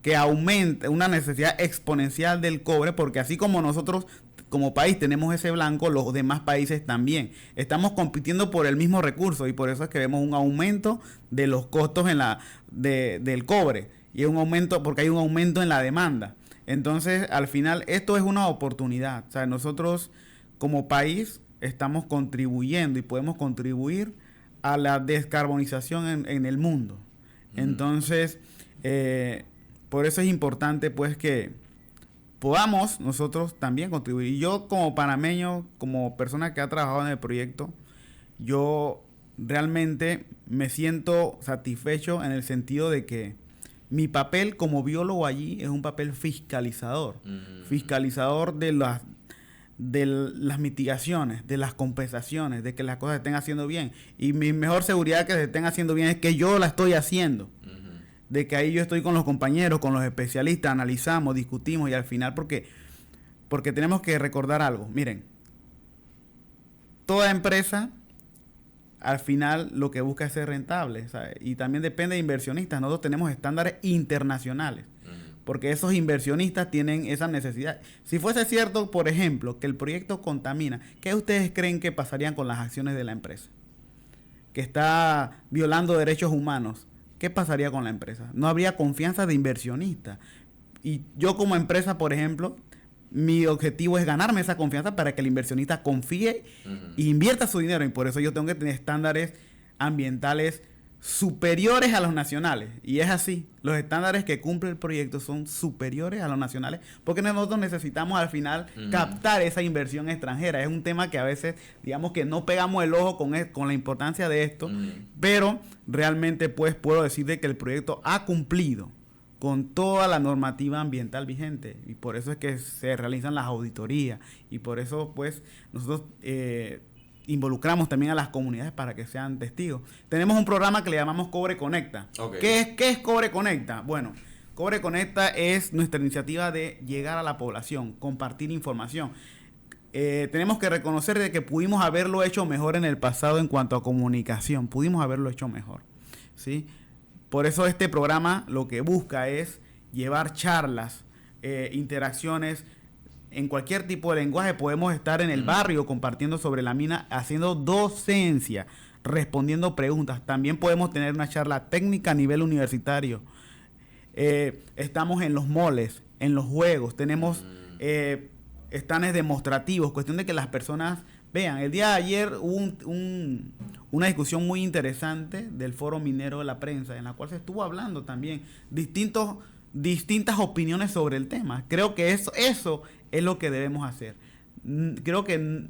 que aumente una necesidad exponencial del cobre, porque así como nosotros como país tenemos ese blanco, los demás países también. Estamos compitiendo por el mismo recurso y por eso es que vemos un aumento de los costos del cobre. Y es un aumento porque hay un aumento en la demanda. Entonces, al final, esto es una oportunidad. O sea, nosotros como país estamos contribuyendo y podemos contribuir a la descarbonización en el mundo. Entonces, por eso es importante pues que podamos nosotros también contribuir. Y yo como panameño, como persona que ha trabajado en el proyecto, yo realmente me siento satisfecho en el sentido de que mi papel como biólogo allí es un papel fiscalizador. Fiscalizador de las mitigaciones, de las compensaciones, de que las cosas se estén haciendo bien. Y mi mejor seguridad que se estén haciendo bien es que yo la estoy haciendo. De que ahí yo estoy con los compañeros, con los especialistas, analizamos, discutimos y al final porque tenemos que recordar algo. Miren, toda empresa al final lo que busca es ser rentable, ¿sabes? Y también depende de inversionistas. Nosotros tenemos estándares internacionales porque esos inversionistas tienen esa necesidad. Si fuese cierto, por ejemplo, que el proyecto contamina, ¿qué ustedes creen que pasarían con las acciones de la empresa? Que está violando derechos humanos. ¿Qué pasaría con la empresa? No habría confianza de inversionistas. Y yo como empresa, por ejemplo, mi objetivo es ganarme esa confianza para que el inversionista confíe e invierta su dinero. Y por eso yo tengo que tener estándares ambientales superiores a los nacionales. Y es así. Los estándares que cumple el proyecto son superiores a los nacionales porque nosotros necesitamos al final captar esa inversión extranjera. Es un tema que a veces, digamos que no pegamos el ojo con la importancia de esto, pero realmente pues puedo decir de que el proyecto ha cumplido con toda la normativa ambiental vigente y por eso es que se realizan las auditorías y por eso pues nosotros involucramos también a las comunidades para que sean testigos. Tenemos un programa que le llamamos Cobre Conecta. Okay. ¿Qué es Cobre Conecta? Bueno, Cobre Conecta es nuestra iniciativa de llegar a la población, compartir información. Tenemos que reconocer de que pudimos haberlo hecho mejor en el pasado en cuanto a comunicación. Pudimos haberlo hecho mejor, ¿sí? Por eso este programa lo que busca es llevar charlas, interacciones. En cualquier tipo de lenguaje podemos estar en el barrio compartiendo sobre la mina, haciendo docencia, respondiendo preguntas. También podemos tener una charla técnica a nivel universitario. Estamos en los moles, en los juegos, tenemos stands demostrativos, cuestión de que las personas vean. El día de ayer hubo una discusión muy interesante del Foro Minero de la Prensa, en la cual se estuvo hablando también distintas opiniones sobre el tema. Creo que eso es lo que debemos hacer. Creo que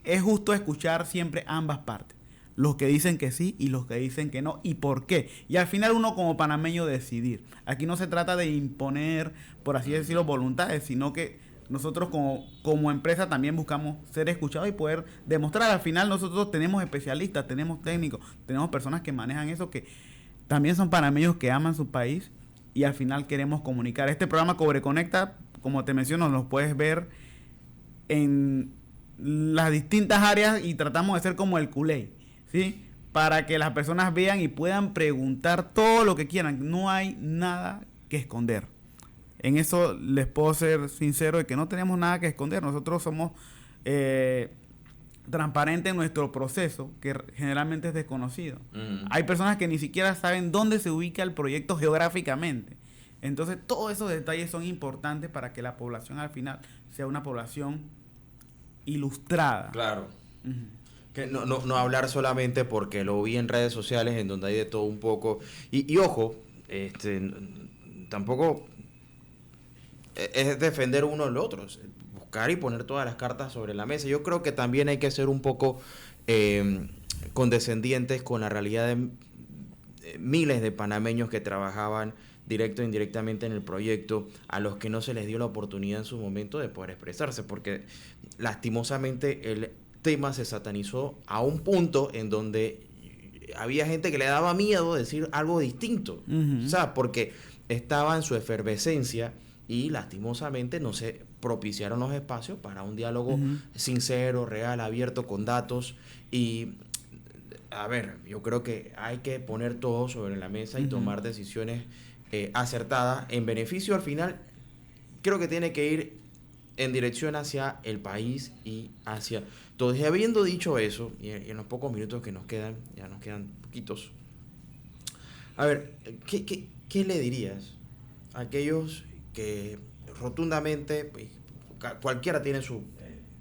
es justo escuchar siempre ambas partes. Los que dicen que sí y los que dicen que no. ¿Y por qué? Y al final uno como panameño decidir. Aquí no se trata de imponer, por así decirlo, voluntades, sino que nosotros como empresa también buscamos ser escuchados y poder demostrar. Al final nosotros tenemos especialistas, tenemos técnicos, tenemos personas que manejan eso, que también son panameños que aman su país y al final queremos comunicar. Este programa Cobre Conecta, como te menciono, nos puedes ver en las distintas áreas y tratamos de ser como el culé, ¿sí? Para que las personas vean y puedan preguntar todo lo que quieran. No hay nada que esconder. En eso les puedo ser sincero de que no tenemos nada que esconder. Nosotros somos transparentes en nuestro proceso, que generalmente es desconocido. Hay personas que ni siquiera saben dónde se ubica el proyecto geográficamente. Entonces, todos esos detalles son importantes para que la población al final sea una población ilustrada. Claro. Que no hablar solamente porque lo vi en redes sociales en donde hay de todo un poco. Y ojo, tampoco es defender uno al otro, buscar y poner todas las cartas sobre la mesa. Yo creo que también hay que ser un poco condescendientes con la realidad de miles de panameños que trabajaban directo e indirectamente en el proyecto, a los que no se les dio la oportunidad en su momento de poder expresarse, porque lastimosamente el tema se satanizó a un punto en donde había gente que le daba miedo decir algo distinto, o sea, porque estaba en su efervescencia y lastimosamente no se propiciaron los espacios para un diálogo sincero, real, abierto, con datos. Y a ver, yo creo que hay que poner todo sobre la mesa y tomar decisiones acertada en beneficio al final. Creo que tiene que ir en dirección hacia el país y hacia todos. Y habiendo dicho eso, y en los pocos minutos que nos quedan, ya nos quedan poquitos, a ver, ¿qué le dirías a aquellos que rotundamente, pues, cualquiera tiene su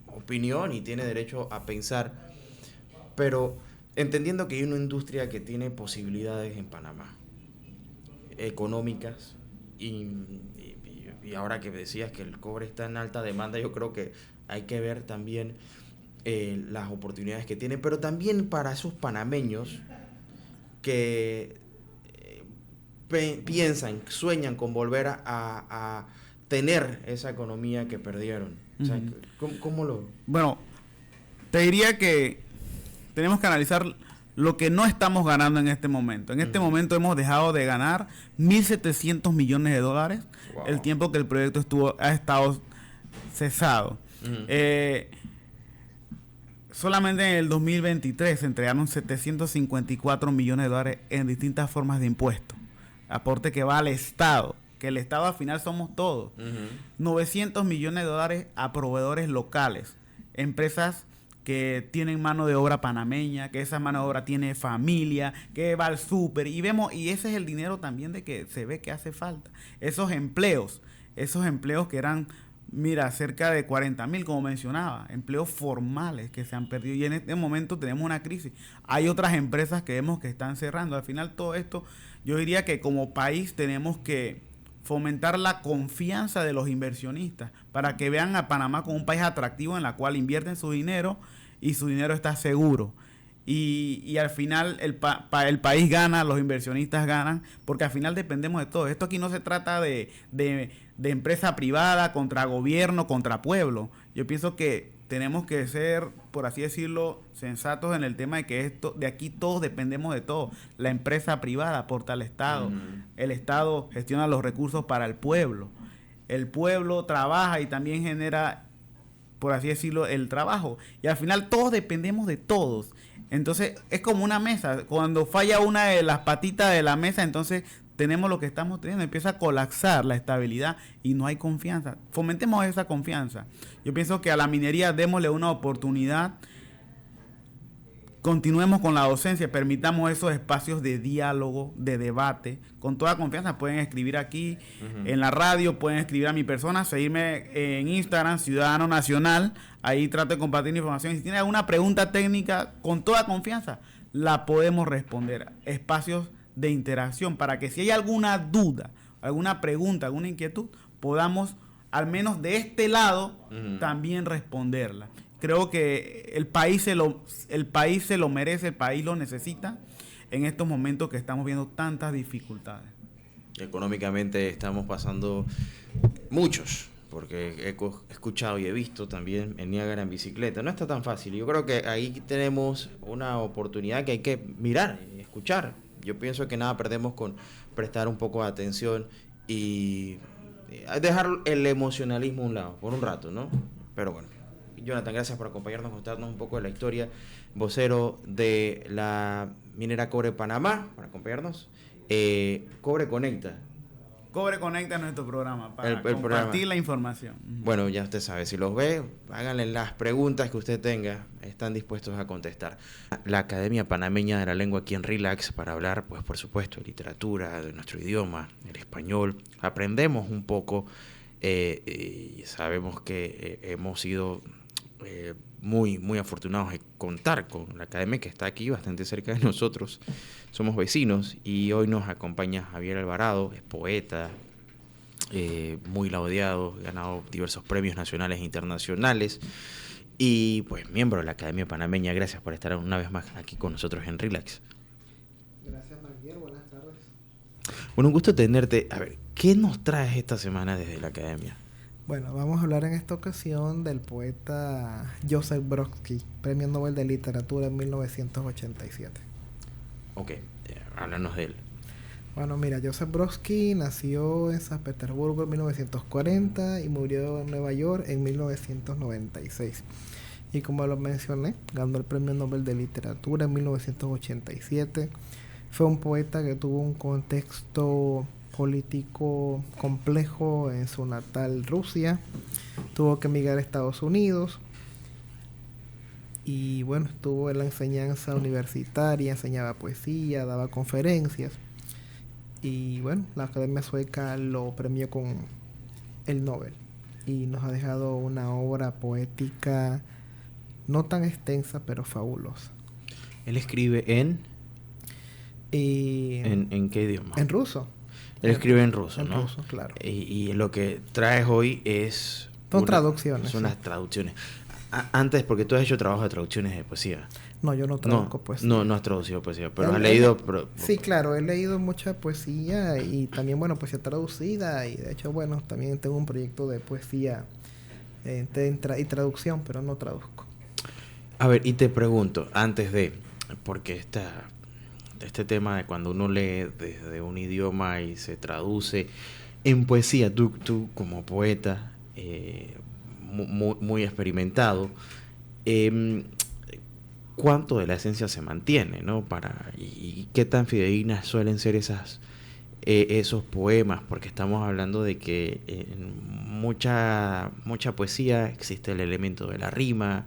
opinión y tiene derecho a pensar, pero entendiendo que hay una industria que tiene posibilidades en Panamá, económicas, y ahora que decías que el cobre está en alta demanda, yo creo que hay que ver también las oportunidades que tiene, pero también para esos panameños que piensan, sueñan con volver a tener esa economía que perdieron. O sea, ¿cómo lo...? Bueno, te diría que tenemos que analizar lo que no estamos ganando en este momento. En este momento hemos dejado de ganar 1.700 millones de dólares, wow, el tiempo que el proyecto ha estado cesado. Solamente en el 2023 se entregaron 754 millones de dólares en distintas formas de impuestos. Aporte que va al Estado, que el Estado al final somos todos. 900 millones de dólares a proveedores locales, empresas que tienen mano de obra panameña, que esa mano de obra tiene familia, que va al súper, y ese es el dinero también de que se ve que hace falta. Esos empleos que eran, mira, cerca de 40,000, como mencionaba, empleos formales que se han perdido, y en este momento tenemos una crisis. Hay otras empresas que vemos que están cerrando. Al final todo esto, yo diría que como país tenemos que fomentar la confianza de los inversionistas para que vean a Panamá como un país atractivo en la cual invierten su dinero y su dinero está seguro. Y al final el país gana, los inversionistas ganan, porque al final dependemos de todo. Esto aquí no se trata de empresa privada contra gobierno, contra pueblo. Yo pienso que tenemos que ser, por así decirlo, sensatos en el tema de que de aquí todos dependemos de todo. La empresa privada aporta al Estado, el Estado gestiona los recursos para el pueblo trabaja y también genera, por así decirlo, el trabajo. Y al final todos dependemos de todos. Entonces es como una mesa. Cuando falla una de las patitas de la mesa, entonces tenemos lo que estamos teniendo. Empieza a colapsar la estabilidad y no hay confianza. Fomentemos esa confianza. Yo pienso que a la minería démosle una oportunidad. Continuemos con la docencia, permitamos esos espacios de diálogo, de debate, con toda confianza. Pueden escribir aquí en la radio, pueden escribir a mi persona, seguirme en Instagram, Ciudadano Nacional, ahí trato de compartir información. Si tienen alguna pregunta técnica, con toda confianza, la podemos responder. Espacios de interacción para que si hay alguna duda, alguna pregunta, alguna inquietud, podamos, al menos de este lado, también responderla. Creo que el país se lo merece, el país lo necesita en estos momentos que estamos viendo tantas dificultades. Económicamente estamos pasando muchos, porque he escuchado y he visto también en Niágara en bicicleta. No está tan fácil. Yo creo que ahí tenemos una oportunidad que hay que mirar y escuchar. Yo pienso que nada perdemos con prestar un poco de atención y dejar el emocionalismo a un lado, por un rato, ¿no? Pero bueno. Jonathan, gracias por acompañarnos, contarnos un poco de la historia, vocero de la minera Cobre Panamá, por acompañarnos. Cobre Conecta. Cobre Conecta es nuestro programa para el compartir programa. La información. Bueno, ya usted sabe, si los ve, háganle las preguntas que usted tenga, están dispuestos a contestar. La Academia Panameña de la Lengua aquí en Relax para hablar, pues por supuesto, de literatura, de nuestro idioma, el español. Aprendemos un poco y sabemos que hemos sido muy, muy afortunados de contar con la academia que está aquí bastante cerca de nosotros. Somos vecinos y hoy nos acompaña Javier Alvarado, es poeta, muy laureado, ganado diversos premios nacionales e internacionales y pues miembro de la Academia Panameña. Gracias por estar una vez más aquí con nosotros en Relax. Gracias, Magdiel. Buenas tardes. Bueno, un gusto tenerte. A ver, ¿qué nos traes esta semana desde la Academia? Bueno, vamos a hablar en esta ocasión del poeta Joseph Brodsky, Premio Nobel de Literatura en 1987. Ok, háblanos de él. Bueno, mira, Joseph Brodsky nació en San Petersburgo en 1940 y murió en Nueva York en 1996. Y como lo mencioné, ganó el Premio Nobel de Literatura en 1987. Fue un poeta que tuvo un contexto político complejo en su natal Rusia. Tuvo que emigrar a Estados Unidos. Y bueno, estuvo en la enseñanza universitaria, enseñaba poesía, daba conferencias. Y bueno, la Academia Sueca lo premió con el Nobel. Y nos ha dejado una obra poética no tan extensa, pero fabulosa. Él escribe ¿en qué idioma? En ruso. Él escribe en ruso, en ¿no? ruso, claro. Y lo que traes hoy es... Son traducciones. Son unas traducciones. Antes, porque tú has hecho trabajo de traducciones de poesía. No, yo no traduzco poesía. No has traducido poesía, pero has leído... Sí, claro, he leído mucha poesía y también, bueno, poesía traducida. Y de hecho, bueno, también tengo un proyecto de poesía y traducción, pero no traduzco. A ver, y te pregunto, antes de... Porque este tema de cuando uno lee desde un idioma y se traduce en poesía, tú como poeta muy experimentado, ¿cuánto de la esencia se mantiene, ¿no? Y qué tan fidedignas suelen ser esos poemas, porque estamos hablando de que en mucha poesía existe el elemento de la rima,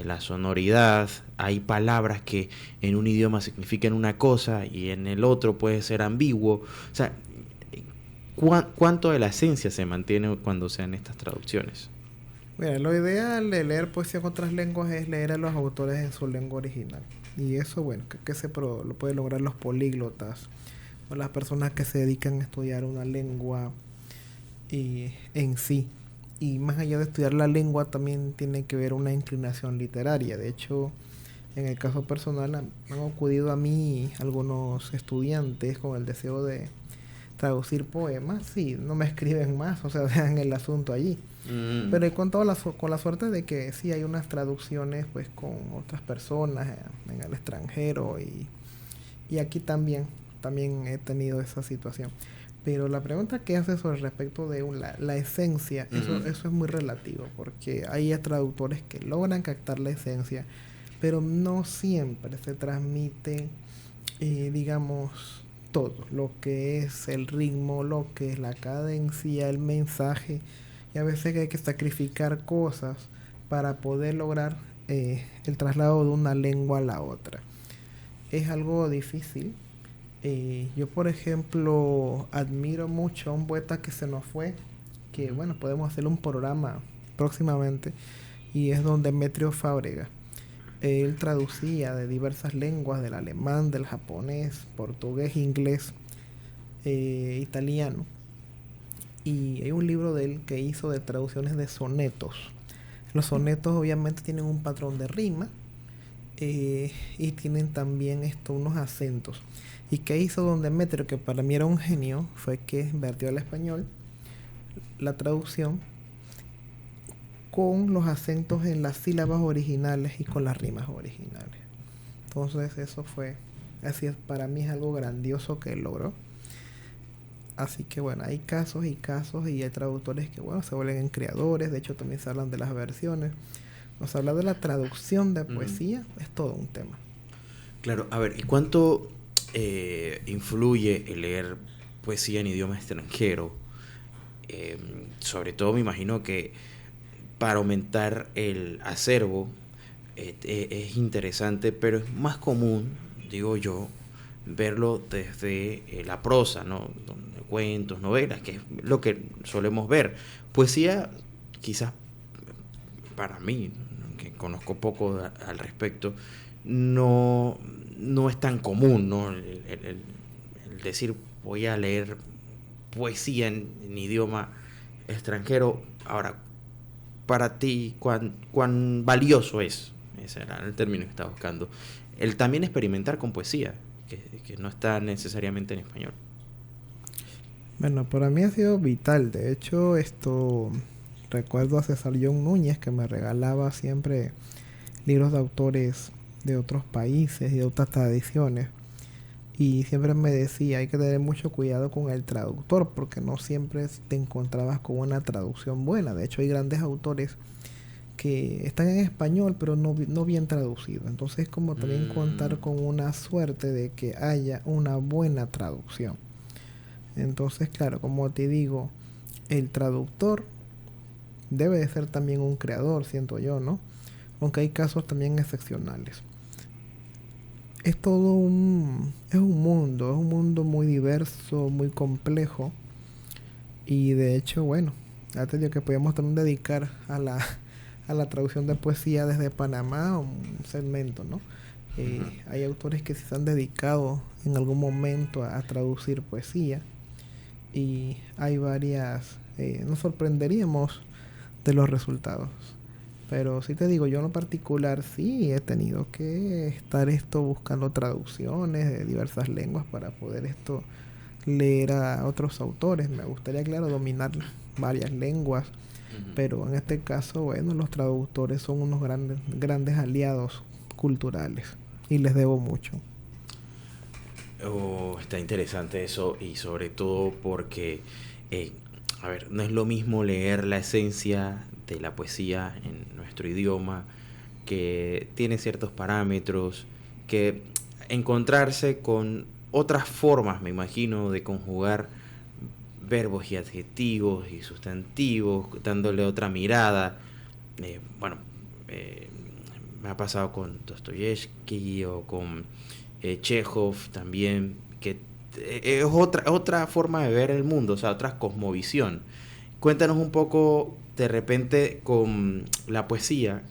la sonoridad, hay palabras que en un idioma significan una cosa y en el otro puede ser ambiguo. O sea, ¿cuánto de la esencia se mantiene cuando sean estas traducciones? Mira, lo ideal de leer poesía en otras lenguas es leer a los autores en su lengua original. Y eso, bueno, que lo pueden lograr los políglotas o las personas que se dedican a estudiar una lengua en sí. Y más allá de estudiar la lengua, también tiene que ver una inclinación literaria. De hecho, en el caso personal, han acudido a mí algunos estudiantes con el deseo de traducir poemas y no me escriben más, o sea, dejan el asunto allí. Pero he contado con la suerte de que sí hay unas traducciones pues con otras personas en el extranjero y aquí también he tenido esa situación. Pero la pregunta que hace sobre respecto de la esencia, eso es muy relativo, porque hay traductores que logran captar la esencia, pero no siempre se transmite, digamos, todo, lo que es el ritmo, lo que es la cadencia, el mensaje, y a veces hay que sacrificar cosas para poder lograr el traslado de una lengua a la otra. Es algo difícil. Yo, por ejemplo, admiro mucho a un poeta que se nos fue, que bueno, podemos hacer un programa próximamente, y es don Demetrio Fábrega. Él traducía de diversas lenguas, del alemán, del japonés, portugués, inglés, italiano. Y hay un libro de él que hizo de traducciones de sonetos. Los sonetos obviamente tienen un patrón de rima y tienen también unos acentos. ¿Y qué hizo don Demetrio? Que para mí era un genio, fue que vertió al español la traducción con los acentos en las sílabas originales y con las rimas originales. Entonces eso fue, así es, para mí es algo grandioso que él logró. Así que bueno, hay casos y hay traductores que bueno, se vuelven en creadores. De hecho también se hablan de las versiones. O sea, hablar de la traducción de poesía es todo un tema. Claro, a ver, ¿y cuánto influye el leer poesía en idioma extranjero? Sobre todo me imagino que para aumentar el acervo es interesante, pero es más común, digo yo, verlo desde la prosa, ¿no? Cuentos, novelas, que es lo que solemos ver. Poesía, quizás para mí, que conozco poco al respecto, no es tan común, ¿no? El decir voy a leer poesía en idioma extranjero. Ahora, para ti, ¿cuán valioso es? Ese era el término que estaba buscando. El también experimentar con poesía, que no está necesariamente en español. Bueno, para mí ha sido vital. De hecho, recuerdo a César John Núñez, que me regalaba siempre libros de autores de otros países y de otras tradiciones. Y siempre me decía, hay que tener mucho cuidado con el traductor, porque no siempre te encontrabas con una traducción buena. De hecho, hay grandes autores que están en español, pero no bien traducidos. Entonces es como también contar con una suerte de que haya una buena traducción. Entonces, claro, como te digo, el traductor debe de ser también un creador, siento yo, ¿no? Aunque hay casos también excepcionales. Es es un mundo muy diverso, muy complejo. Y de hecho, bueno, ya te digo que podemos también dedicar a la traducción de poesía desde Panamá un segmento, ¿no? Hay autores que se han dedicado en algún momento a traducir poesía y hay varias, nos sorprenderíamos de los resultados. Pero sí te digo, yo en lo particular sí he tenido que estar buscando traducciones de diversas lenguas para poder leer a otros autores. Me gustaría, claro, dominar varias lenguas, pero en este caso, bueno, los traductores son unos grandes aliados culturales y les debo mucho. Oh, está interesante eso y sobre todo porque, a ver, no es lo mismo leer la esencia de la poesía en nuestro idioma, que tiene ciertos parámetros, que encontrarse con otras formas, me imagino, de conjugar verbos y adjetivos y sustantivos, dándole otra mirada. Bueno, me ha pasado con Dostoyevsky o con Chekhov también, que es otra forma de ver el mundo, o sea, otra cosmovisión. Cuéntanos un poco, de repente, con la poesía,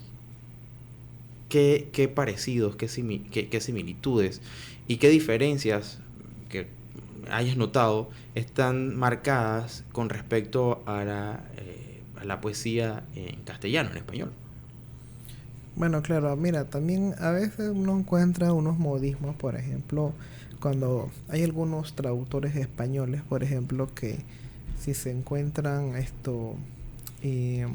qué parecidos, qué similitudes y qué diferencias que hayas notado están marcadas con respecto a la poesía en castellano, en español. Bueno, claro, mira, también a veces uno encuentra unos modismos, por ejemplo, cuando hay algunos traductores españoles, por ejemplo, que si se encuentran eh,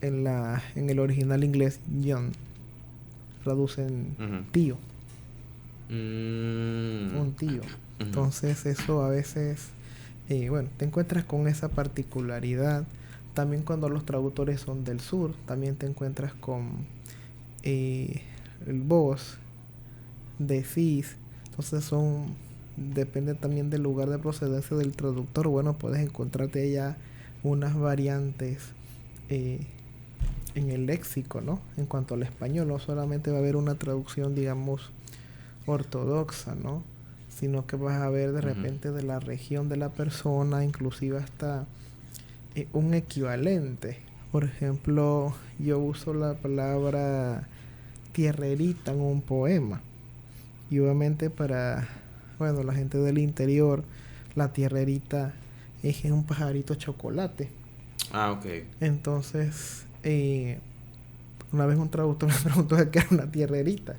en el original inglés, John, traducen tío, un tío. Entonces eso a veces, bueno, te encuentras con esa particularidad. También cuando los traductores son del sur, también te encuentras con el voz, decís. Entonces depende también del lugar de procedencia del traductor. Bueno, puedes encontrarte ya unas variantes en el léxico, ¿no? En cuanto al español, no solamente va a haber una traducción, digamos, ortodoxa, ¿no? Sino que vas a ver de repente de la región de la persona, inclusive hasta un equivalente. Por ejemplo, yo uso la palabra tierrerita en un poema. Y obviamente para, bueno, la gente del interior, la tierrerita es un pajarito chocolate. Ah, ok. Entonces, una vez un traductor me preguntó qué era una tierrerita.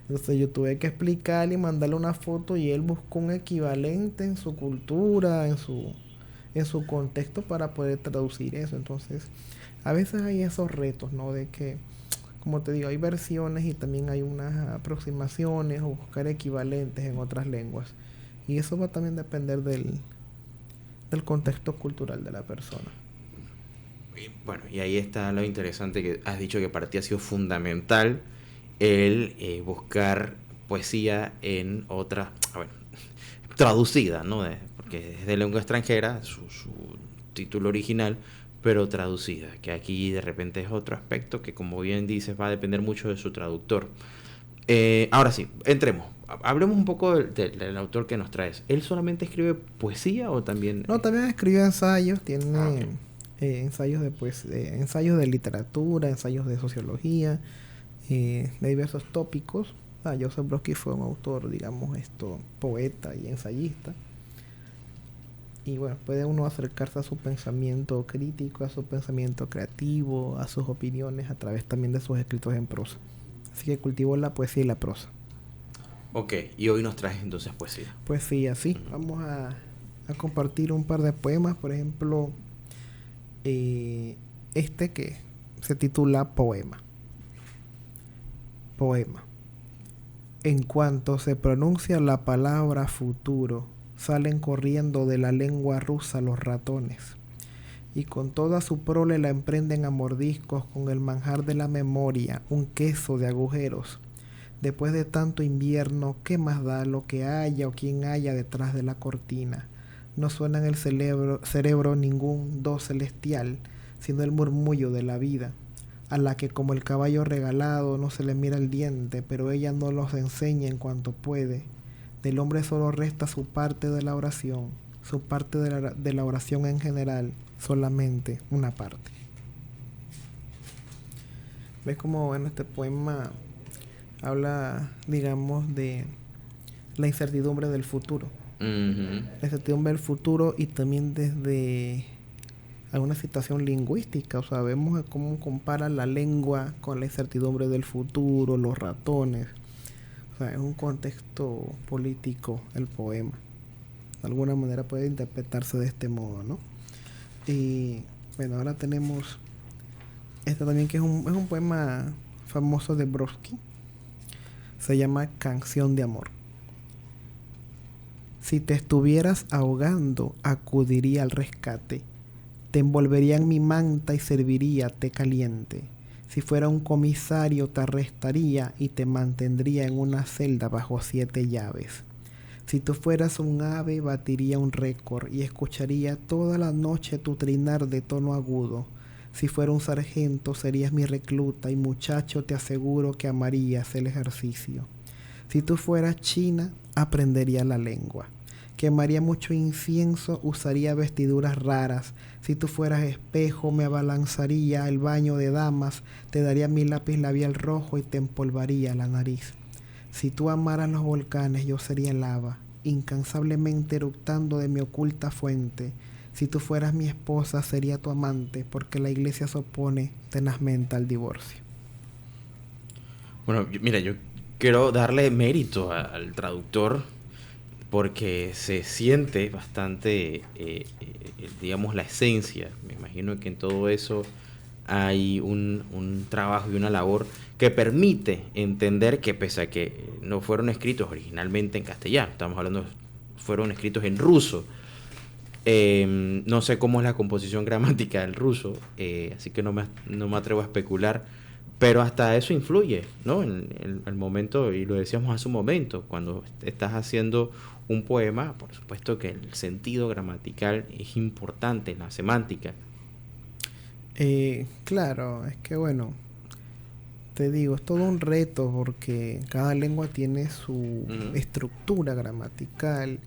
Entonces yo tuve que explicarle y mandarle una foto y él buscó un equivalente en su cultura, en su contexto para poder traducir eso. Entonces, a veces hay esos retos, ¿no? De que, como te digo, hay versiones y también hay unas aproximaciones o buscar equivalentes en otras lenguas. Y eso va también a depender del contexto cultural de la persona. Bueno, y ahí está lo interesante que has dicho, que para ti ha sido fundamental el buscar poesía en otra, traducida, ¿no? Porque es de lengua extranjera, su título original, pero traducida, que aquí de repente es otro aspecto que, como bien dices, va a depender mucho de su traductor. Ahora sí, entremos. Hablemos un poco del autor que nos traes. ¿Él solamente escribe poesía o también...? No, también escribe ensayos, tiene ensayos ensayos de literatura, ensayos de sociología, de diversos tópicos. Joseph Brodsky fue un autor, digamos, poeta y ensayista. Y bueno, puede uno acercarse a su pensamiento crítico, a su pensamiento creativo, a sus opiniones a través también de sus escritos en prosa. Así que cultivó la poesía y la prosa. Ok, y hoy nos traes entonces poesía. Poesía, sí. Vamos a compartir un par de poemas. Por ejemplo, que se titula Poema. Poema. En cuanto se pronuncia la palabra futuro, salen corriendo de la lengua rusa los ratones, y con toda su prole la emprenden a mordiscos con el manjar de la memoria, un queso de agujeros, Después de tanto invierno, ¿qué más da lo que haya o quien haya detrás de la cortina? No suena en el cerebro ningún do celestial, sino el murmullo de la vida, a la que como el caballo regalado no se le mira el diente, pero ella no los enseña en cuanto puede. Del hombre solo resta su parte de la oración, su parte de la oración en general, solamente una parte. ¿Ves cómo en este poema habla, digamos, de la incertidumbre del futuro? Ujú. La incertidumbre del futuro y también desde alguna situación lingüística. O sea, vemos cómo compara la lengua con la incertidumbre del futuro, los ratones. O sea, es un contexto político el poema. De alguna manera puede interpretarse de este modo, ¿no? Y bueno, ahora tenemos este también, que es un poema famoso de Brodsky. Se llama Canción de Amor. Si te estuvieras ahogando, acudiría al rescate. Te envolvería en mi manta y serviría té caliente. Si fuera un comisario, te arrestaría y te mantendría en una celda bajo 7 llaves. Si tú fueras un ave, batiría un récord y escucharía toda la noche tu trinar de tono agudo. Si fuera un sargento, serías mi recluta y muchacho, te aseguro que amarías el ejercicio. Si tú fueras china, aprendería la lengua. Quemaría mucho incienso, usaría vestiduras raras. Si tú fueras espejo, me abalanzaría al baño de damas, te daría mi lápiz labial rojo y te empolvaría la nariz. Si tú amaras los volcanes, yo sería lava, incansablemente eructando de mi oculta fuente. Si tú fueras mi esposa, sería tu amante, porque la iglesia se opone tenazmente al divorcio. Bueno, mira, yo quiero darle mérito al traductor porque se siente bastante, digamos, la esencia. Me imagino que en todo eso hay un trabajo y una labor que permite entender que, pese a que no fueron escritos originalmente en castellano, estamos hablando, fueron escritos en ruso. No sé cómo es la composición gramática del ruso, así que no me atrevo a especular, pero hasta eso influye, ¿no? En el momento, y lo decíamos hace un momento, cuando estás haciendo un poema, por supuesto que el sentido gramatical es importante, la semántica. Claro, es que bueno, te digo, es todo un reto porque cada lengua tiene su estructura gramatical,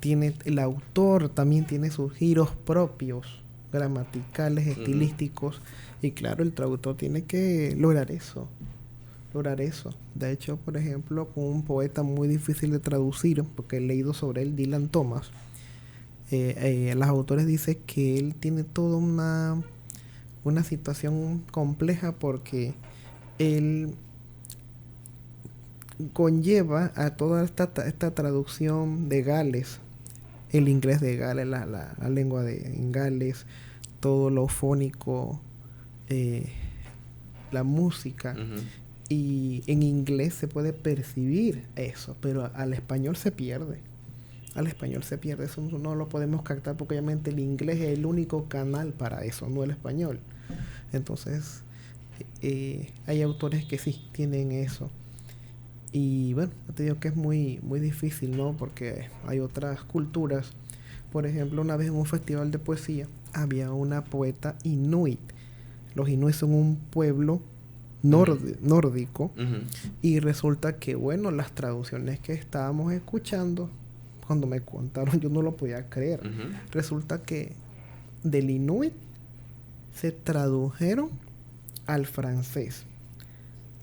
tiene el autor también tiene sus giros propios gramaticales, estilísticos, y claro, el traductor tiene que lograr eso. De hecho, por ejemplo, con un poeta muy difícil de traducir, porque he leído sobre él, Dylan Thomas, los autores dicen que él tiene toda una situación compleja porque él conlleva a toda esta traducción de Gales, el inglés de Gales, la lengua en Gales, todo lo fónico, la música, y en inglés se puede percibir eso, pero al español se pierde. Eso no lo podemos captar porque obviamente el inglés es el único canal para eso, no el español. Entonces, hay autores que sí tienen eso. Y bueno, te digo que es muy, muy difícil, ¿no? Porque hay otras culturas. Por ejemplo, una vez en un festival de poesía había una poeta inuit. Los inuit son un pueblo nórdico. Y resulta que, bueno, las traducciones que estábamos escuchando, cuando me contaron, yo no lo podía creer. Resulta que del inuit se tradujeron al francés.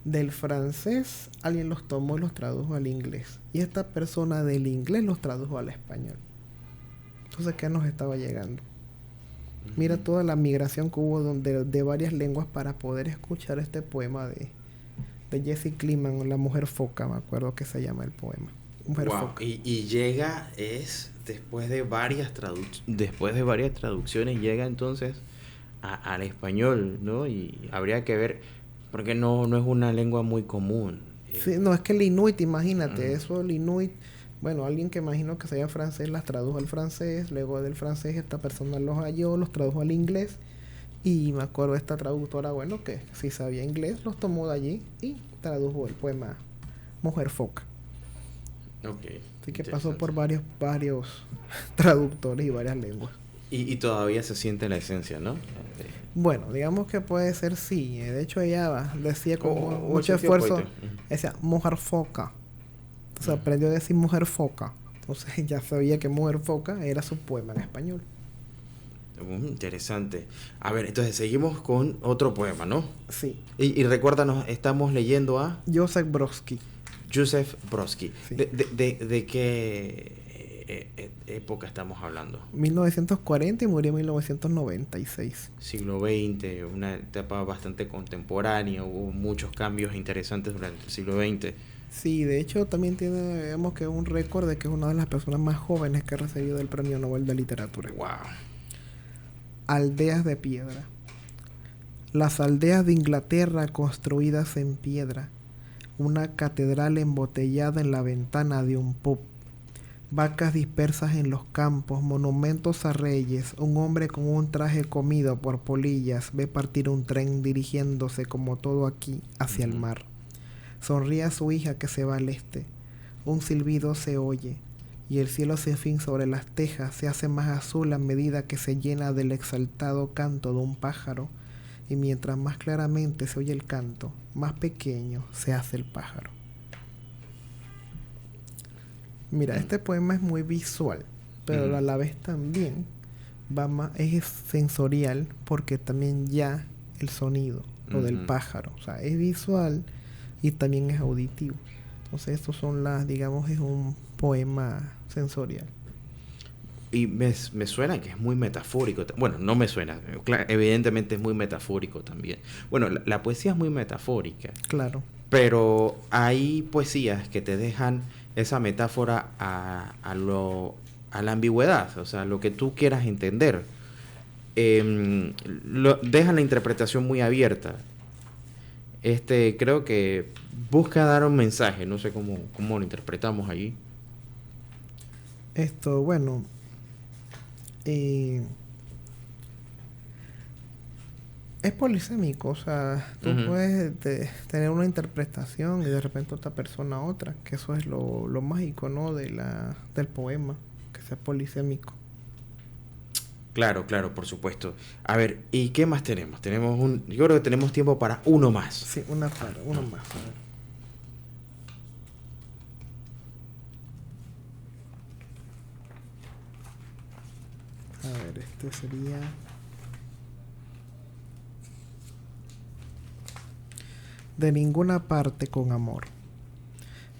Del francés alguien los tomó y los tradujo al inglés. Y esta persona del inglés los tradujo al español. Entonces, ¿qué nos estaba llegando? Mira toda la migración que hubo de varias lenguas para poder escuchar este poema de Jessie Kliman, La Mujer Foca, me acuerdo que se llama el poema. Mujer Foca. Y llega, después de varias traducciones, llega entonces al español, ¿no? Y habría que ver, porque no es una lengua muy común. Sí, no, es que el inuit, imagínate, eso, el inuit, bueno, alguien que imagino que sabía francés las tradujo al francés, luego del francés esta persona los halló, los tradujo al inglés, y me acuerdo de esta traductora, bueno, que si sabía inglés, los tomó de allí y tradujo el poema Mujer Foca. Ok. Así que pasó por varios traductores y varias lenguas. Y todavía se siente la esencia, ¿no? Bueno, digamos que puede ser sí. De hecho, ella decía con mucho ese esfuerzo, poeta. decía mujer foca. Entonces aprendió a decir mujer foca. Entonces ya sabía que mujer foca era su poema en español. Interesante. A ver, entonces seguimos con otro poema, ¿no? Sí. Y recuérdanos, estamos leyendo a Joseph Brodsky. Joseph Brodsky. Sí. ¿De qué época estamos hablando? 1940 y murió en 1996. Siglo XX, una etapa bastante contemporánea, hubo muchos cambios interesantes durante el siglo XX. Sí, de hecho también tiene, digamos que un récord de que es una de las personas más jóvenes que ha recibido el Premio Nobel de Literatura. ¡Wow! Aldeas de piedra. Las aldeas de Inglaterra construidas en piedra. Una catedral embotellada en la ventana de un pub. Vacas dispersas en los campos, monumentos a reyes, un hombre con un traje comido por polillas ve partir un tren dirigiéndose como todo aquí hacia el mar. Sonríe a su hija que se va al este. Un silbido se oye y el cielo sin fin sobre las tejas se hace más azul a medida que se llena del exaltado canto de un pájaro, y mientras más claramente se oye el canto, más pequeño se hace el pájaro. Mira, este poema es muy visual, pero a la vez también es sensorial, porque también ya el sonido, lo del pájaro, o sea, es visual y también es auditivo. Entonces estos son digamos, es un poema sensorial. Y me suena que es muy metafórico. Bueno, no me suena. Evidentemente es muy metafórico también. Bueno, la poesía es muy metafórica. Claro. Pero hay poesías que te dejan esa metáfora a la ambigüedad. O sea, lo que tú quieras entender. Dejan la interpretación muy abierta. Creo que busca dar un mensaje. No sé cómo lo interpretamos allí. Bueno... es polisémico, o sea, tú puedes tener una interpretación y de repente otra persona otra, que eso es lo mágico, ¿no? Del poema, que sea polisémico. Claro, por supuesto. A ver, ¿y qué más tenemos? Yo creo que tenemos tiempo para uno más. Sí, uno más. A ver, este sería... De ninguna parte con amor.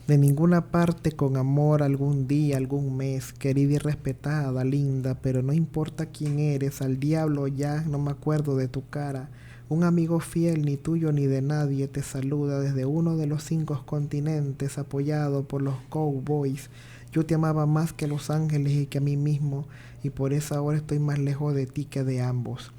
De ninguna parte con amor, algún día, algún mes, querida y respetada, linda, pero no importa quién eres, al diablo ya no me acuerdo de tu cara. Un amigo fiel, ni tuyo ni de nadie, te saluda desde uno de los 5 continentes, apoyado por los cowboys. Yo te amaba más que a los ángeles y que a mí mismo, y por eso ahora estoy más lejos de ti que de ambos.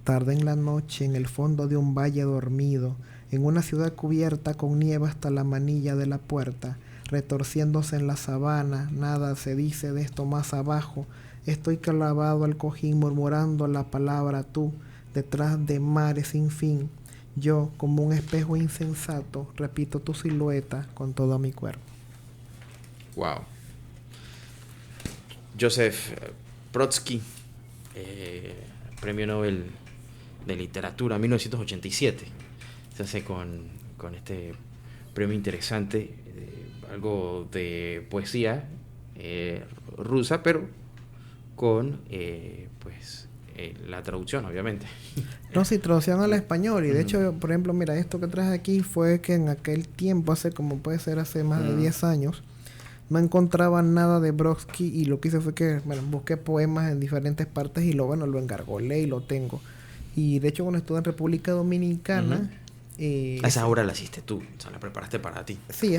Tardé en la noche, en el fondo de un valle dormido, en una ciudad cubierta con nieve hasta la manilla de la puerta, retorciéndose en la sabana, nada se dice de esto más abajo. Estoy clavado al cojín murmurando la palabra tú, detrás de mares sin fin. Yo, como un espejo insensato, repito tu silueta con todo mi cuerpo. Wow. Joseph Brodsky, Premio Nobel de Literatura 1987. Se hace con este premio interesante, algo de poesía rusa, pero con la traducción, obviamente. No, sí, traducción al español. Y de hecho, por ejemplo, mira, esto que traes aquí fue que en aquel tiempo, hace más de 10 años, no encontraba nada de Brodsky, y lo que hice fue que busqué poemas en diferentes partes y lo engargolé y lo tengo. Y de hecho, cuando estuve en República Dominicana... esa obra la hiciste tú, o sea, la preparaste para ti. Sí,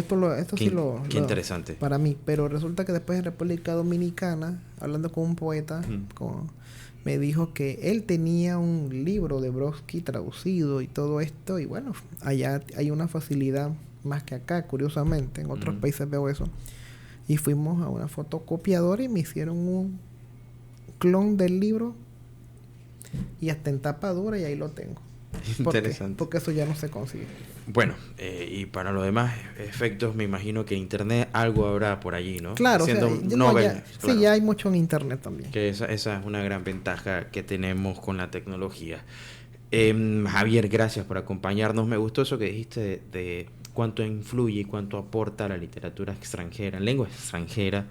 qué interesante. Para mí, pero resulta que después en República Dominicana, hablando con un poeta, me dijo que él tenía un libro de Brodsky traducido y todo esto, y bueno, allá hay una facilidad más que acá, curiosamente, en otros países veo eso. Y fuimos a una fotocopiadora y me hicieron un clon del libro y hasta en tapa dura, y ahí lo tengo. Interesante. Porque eso ya no se consigue. Bueno, y para los demás efectos, me imagino que internet algo habrá por allí, ¿no? Claro, Siendo o sea, novel, sí, claro. ya hay mucho en internet también. Que esa es una gran ventaja que tenemos con la tecnología. Javier, gracias por acompañarnos. Me gustó eso que dijiste de cuánto influye y cuánto aporta la literatura extranjera, lengua extranjera,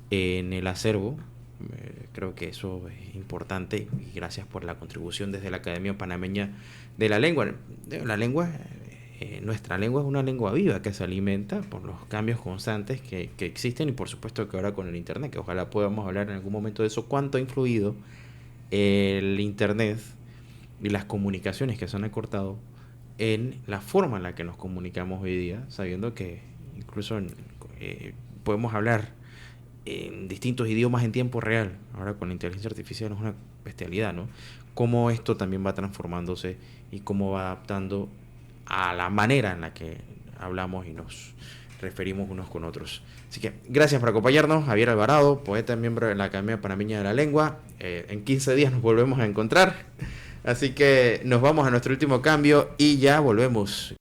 en el acervo. Creo que eso es importante y gracias por la contribución desde la Academia Panameña de la Lengua. Nuestra lengua es una lengua viva que se alimenta por los cambios constantes que existen y por supuesto que ahora con el internet, que ojalá podamos hablar en algún momento de eso, cuánto ha influido el internet y las comunicaciones que se han acortado en la forma en la que nos comunicamos hoy día, sabiendo que incluso podemos hablar en distintos idiomas en tiempo real. Ahora con la inteligencia artificial es una bestialidad, ¿no? Cómo esto también va transformándose y cómo va adaptando a la manera en la que hablamos y nos referimos unos con otros. Así que gracias por acompañarnos, Javier Alvarado, poeta, miembro de la Academia Panameña de la Lengua. En 15 días nos volvemos a encontrar. Así que nos vamos a nuestro último cambio y ya volvemos.